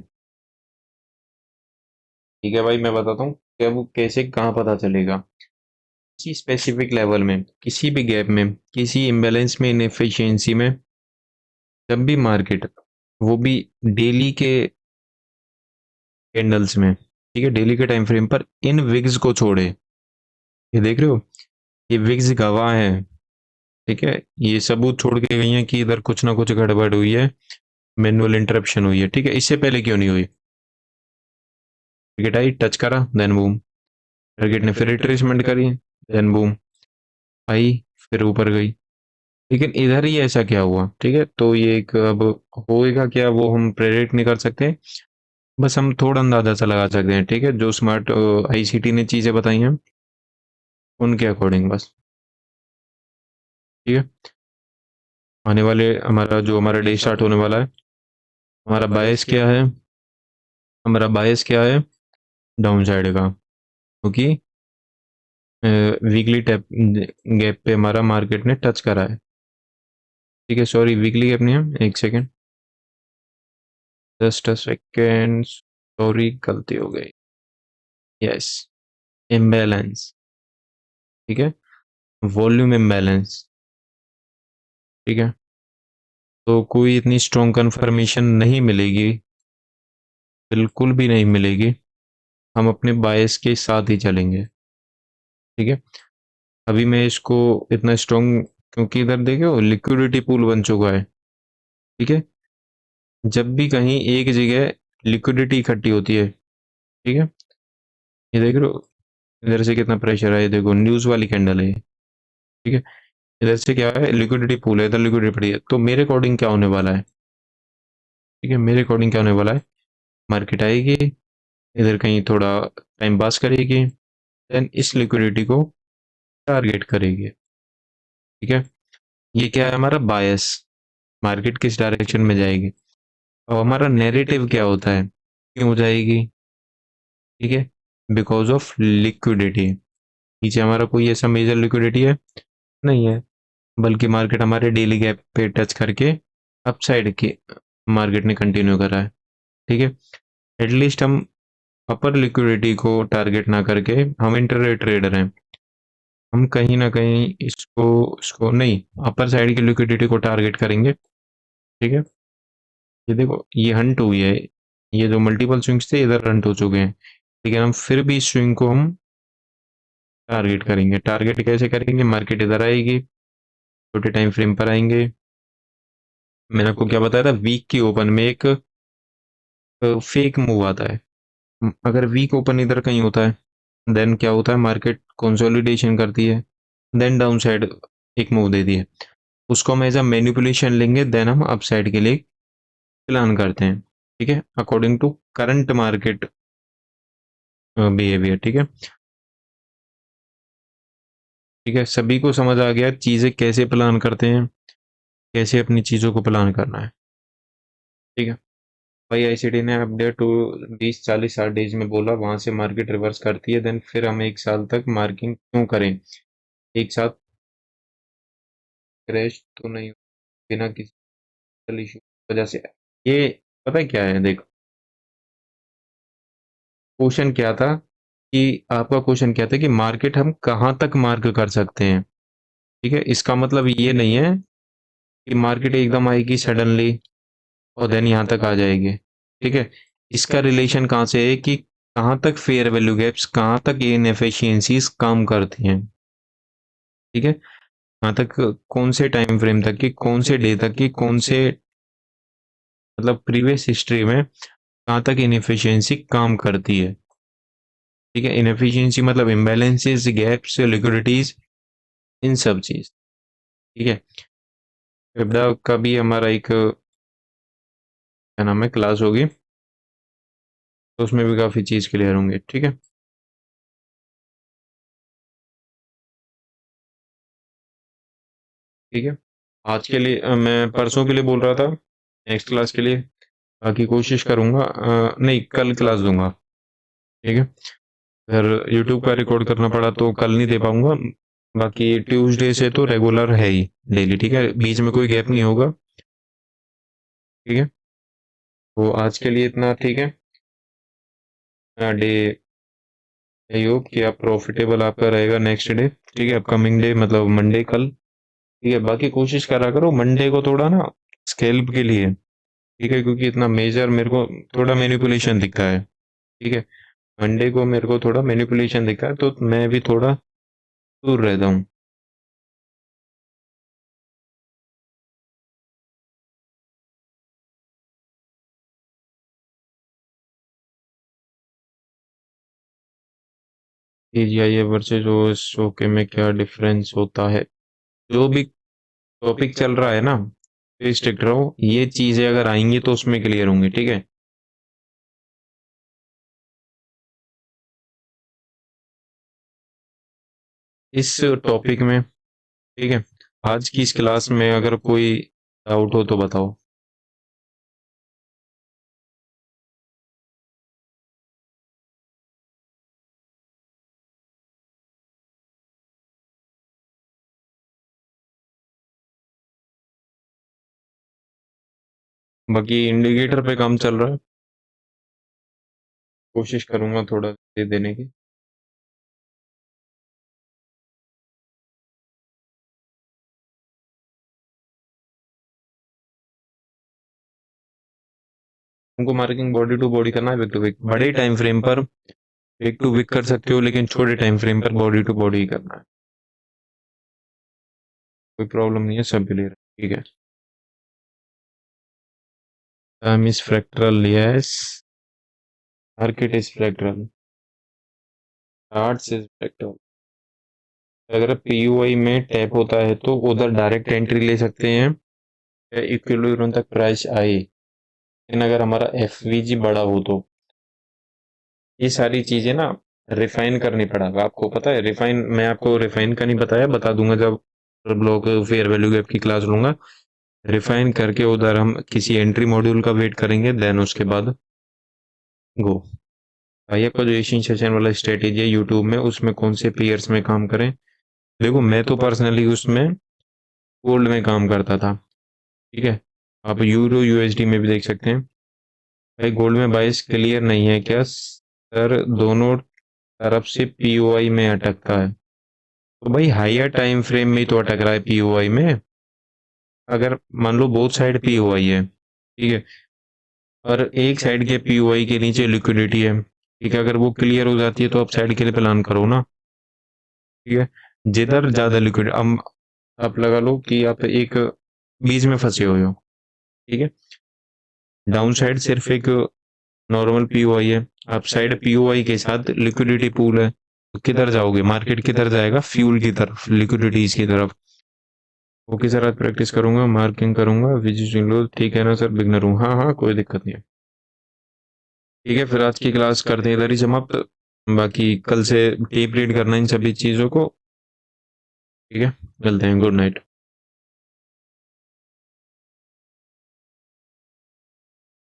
ठीक है भाई, मैं बताता हूँ क्या वो कैसे कहाँ पता चलेगा। किसी स्पेसिफिक लेवल में, किसी भी गैप में, किसी इम्बैलेंस में, इनएफिशिएंसी में, जब भी मार्केट, वो भी डेली के कैंडल्स में, ठीक है, डेली के टाइम फ्रेम पर इन विग्स को छोड़े। ये देख रहे हो, ये विग्स गवाह है। ठीक है, ये सबूत छोड़ के गई है कि इधर कुछ ना कुछ गड़बड़ हुई है, मैनुअल इंटरप्शन हुई है। ठीक है, इससे पहले क्यों नहीं हुई? टारगेट आई, टच करा, देन बूम। टारगेट ने फिर रिट्रेसमेंट करी, देन बूम आई, फिर ऊपर गई। लेकिन इधर ही ऐसा क्या हुआ? ठीक है, तो ये एक अब होएगा क्या वो हम प्रेडिक्ट नहीं कर सकते। बस हम थोड़ा अंदाजा सा लगा सकते हैं। ठीक है, जो स्मार्ट आईसीटी ने चीजें बताई हैं उनके अकॉर्डिंग बस। ठीक है, आने वाले हमारा जो हमारा डे स्टार्ट होने वाला है, हमारा बायस क्या है? हमारा बायस क्या है? डाउन साइड का, क्योंकि वीकली टैप गैप पे हमारा मार्केट ने टच करा है। ठीक है, सॉरी वीकली गैप नहीं है, एक second, just a second, sorry गलती हो गई। Yes, imbalance. ठीक है, वॉल्यूम इम्बैलेंस। ठीक है, तो कोई इतनी स्ट्रॉन्ग कंफर्मेशन नहीं मिलेगी, बिल्कुल भी नहीं मिलेगी। हम अपने बायस के साथ ही चलेंगे। ठीक है, अभी मैं इसको इतना स्ट्रॉन्ग, क्योंकि इधर देखो लिक्विडिटी पूल बन चुका है। ठीक है, जब भी कहीं एक जगह लिक्विडिटी इकट्ठी होती है, ठीक है, ये देख रहे हो इधर से कितना प्रेशर है, ये देखो न्यूज वाली कैंडल है ये। ठीक है, इधर से क्या है, लिक्विडिटी पूल है, इधर लिक्विडिटी पड़ी है। तो मेरे अकॉर्डिंग क्या होने वाला है? ठीक है, मेरे अकॉर्डिंग क्या होने वाला है? मार्केट आएगी, इधर कहीं थोड़ा टाइम पास करेगी, देन इस लिक्विडिटी को टारगेट करेगी। ठीक है, ये क्या है हमारा बायस, मार्केट किस डायरेक्शन में जाएगी। और हमारा नैरेटिव क्या होता है, क्यों जाएगी? ठीक है, बिकॉज ऑफ लिक्विडिटी। नीचे हमारा कोई ऐसा मेजर लिक्विडिटी है नहीं है, बल्कि मार्केट हमारे डेली गैप पे टच करके अपसाइड की मार्केट ने कंटिन्यू करा है। ठीक है, एटलीस्ट हम अपर लिक्विडिटी को टारगेट ना करके, हम इंटरडे ट्रेडर हैं, हम कहीं ना कहीं इसको इसको नहीं, अपर साइड की लिक्विडिटी को टारगेट करेंगे। ठीक है, ये देखो ये हंट हुई है, ये जो मल्टीपल स्विंग्स थे इधर हंट हो चुके हैं, लेकिन हम फिर भी इस स्विंग को हम टारगेट करेंगे। टारगेट कैसे करेंगे? मार्केट इधर आएगी, छोटे टाइम फ्रेम पर आएंगे। मैंने आपको क्या बताया था, वीक की ओपन में एक फेक मूव आता है। अगर वीक ओपन इधर कहीं होता है, देन क्या होता है, मार्केट कंसोलिडेशन करती है, देन डाउन साइड एक मूव देती है, उसको हम एज अ मैनिपुलेशन लेंगे, देन हम अप साइड के लिए प्लान करते हैं, ठीक है, according to current market behaviour. ठीक है, ठीक है, सभी को समझ आ गया चीजें कैसे प्लान करते हैं, कैसे अपनी चीजों को प्लान करना है। ठीक है भाई, आईसीटी ने अपडेट टू 20 40 60 डेज में बोला, वहां से मार्केट रिवर्स करती है, देन फिर हम 1 साल तक मार्किंग क्यों करें, एक साथ क्रैश तो नहीं बिना किसी इशू की वजह से। ये पता है क्या है, देखो क्वेश्चन क्या था, कि आपका क्वेश्चन क्या था कि मार्केट हम कहाँ तक मार्क कर सकते हैं। ठीक है, इसका मतलब ये नहीं है कि मार्केट एकदम आएगी सडनली और देन यहाँ तक आ जाएगी। ठीक है, इसका रिलेशन कहाँ से है कि कहाँ तक फेयर वैल्यू गैप्स, कहाँ तक ये इनएफिशिएंसीज काम करती हैं। ठीक है, कहाँ तक, कौन से टाइम फ्रेम तक की, कौन से डे तक की, कौन से मतलब प्रीवियस हिस्ट्री में कहाँ तक इनएफिशिएंसी काम करती है। ठीक है, इनएफिशिएंसी मतलब इम्बैलेंसेस, गैप्स, लिक्विडिटीज, इन सब चीज। ठीक है, विपदा का भी हमारा एक क्या नाम है क्लास होगी, तो उसमें भी काफी चीज क्लियर होंगे। ठीक है, ठीक है, आज के लिए मैं परसों के लिए बोल रहा था, नेक्स्ट क्लास के लिए बाकी कोशिश करूंगा, नहीं कल क्लास दूंगा। ठीक है, अगर यूट्यूब का रिकॉर्ड करना पड़ा तो कल नहीं दे पाऊंगा, बाकी ट्यूसडे से तो रेगुलर है ही डेली। ठीक है, बीच में कोई गैप नहीं होगा। ठीक है, तो आज के लिए इतना। ठीक है, डे आई होप कि आप प्रॉफिटेबल आपका रहेगा नेक्स्ट डे। ठीक है, अपकमिंग डे मतलब मंडे कल। ठीक है, बाकी कोशिश करा करो मंडे को थोड़ा ना स्केल्प के लिए। ठीक है, क्योंकि इतना मेजर मेरे को थोड़ा मैनिपुलेशन दिखता है। ठीक है, मंडे को मेरे को थोड़ा मैनिपुलेशन दिखा है, तो मैं भी थोड़ा दूर रहता हूँ। एजीआई वर्सेस ओके में क्या डिफरेंस होता है, जो भी टॉपिक चल रहा है ना, स्ट्रिक्ट रहो, ये चीजें अगर आएंगी तो उसमें क्लियर होंगी। ठीक है, इस टॉपिक में। ठीक है, आज की इस क्लास में अगर कोई डाउट हो तो बताओ। बाकी इंडिकेटर पे काम चल रहा है, कोशिश करूंगा थोड़ा दे देने की। उनको मार्किंग बॉडी टू बॉडी करना है, विक टू विक, बड़े टाइम फ्रेम पर विक टू विक कर सकते हो, लेकिन छोटे टाइम फ्रेम पर बॉडी टू बॉडी ही करना है। कोई प्रॉब्लम नहीं है, सब क्लियर है। ठीक है, time is fractal, yes, market is fractal, charts is fractal. अगर पीयूआई में टैप होता है तो उधर डायरेक्ट एंट्री ले सकते हैं, इक्विलिब्रियम तक प्राइस आए, लेकिन अगर हमारा एफवीजी बड़ा हो तो ये सारी चीजें ना रिफाइन करनी पड़ेगा। आपको पता है रिफाइन, मैं आपको रिफाइन का नहीं बताया, बता दूंगा जब ब्लॉक फेयर वैल्यू गैप की क्लास लूंगा। रिफाइन करके उधर हम किसी एंट्री मॉड्यूल का वेट करेंगे, देन उसके बाद गो। भाई आपका जो एशियन सेशन वाला स्ट्रेटेजी है यूट्यूब में, उसमें कौन से पेयर्स में काम करें। देखो मैं तो पर्सनली उसमें गोल्ड में काम करता था। ठीक है, आप यूरो यूएसडी में भी देख सकते हैं। भाई गोल्ड में बाइस क्लियर नहीं है क्या सर, दोनों तरफ से पीओआई में अटकता है, तो भाई हायर टाइम फ्रेम में ही तो अटक रहा है पीओआई में। अगर मान लो बोथ साइड पीओआई है, ठीक है, और एक साइड के पीओआई के नीचे लिक्विडिटी है, ठीक है, अगर वो क्लियर हो जाती है तो आप साइड के लिए प्लान करो ना। ठीक है, जिधर ज्यादा लिक्विड, अब आप लगा लो कि आप एक बीच में फंसे हुए हो। ठीक है, डाउन साइड सिर्फ एक नॉर्मल पीओआई है, अप साइड पीओआई के साथ लिक्विडिटी पूल है, तो किधर जाओगे, मार्केट किधर जाएगा, फ्यूल की तरफ, लिक्विडिटीज की तरफ। ओके सर, आज प्रैक्टिस करूंगा, मार्किंग करूंगा, विजिट। ठीक है ना सर, बिगनर हूँ। हाँ हाँ, कोई दिक्कत नहीं है। ठीक है, फिर आज की क्लास करते हैं इधर ही समाप्त। बाकी कल से टेप रीड करना इन सभी चीज़ों को। ठीक है, मिलते हैं। Good night.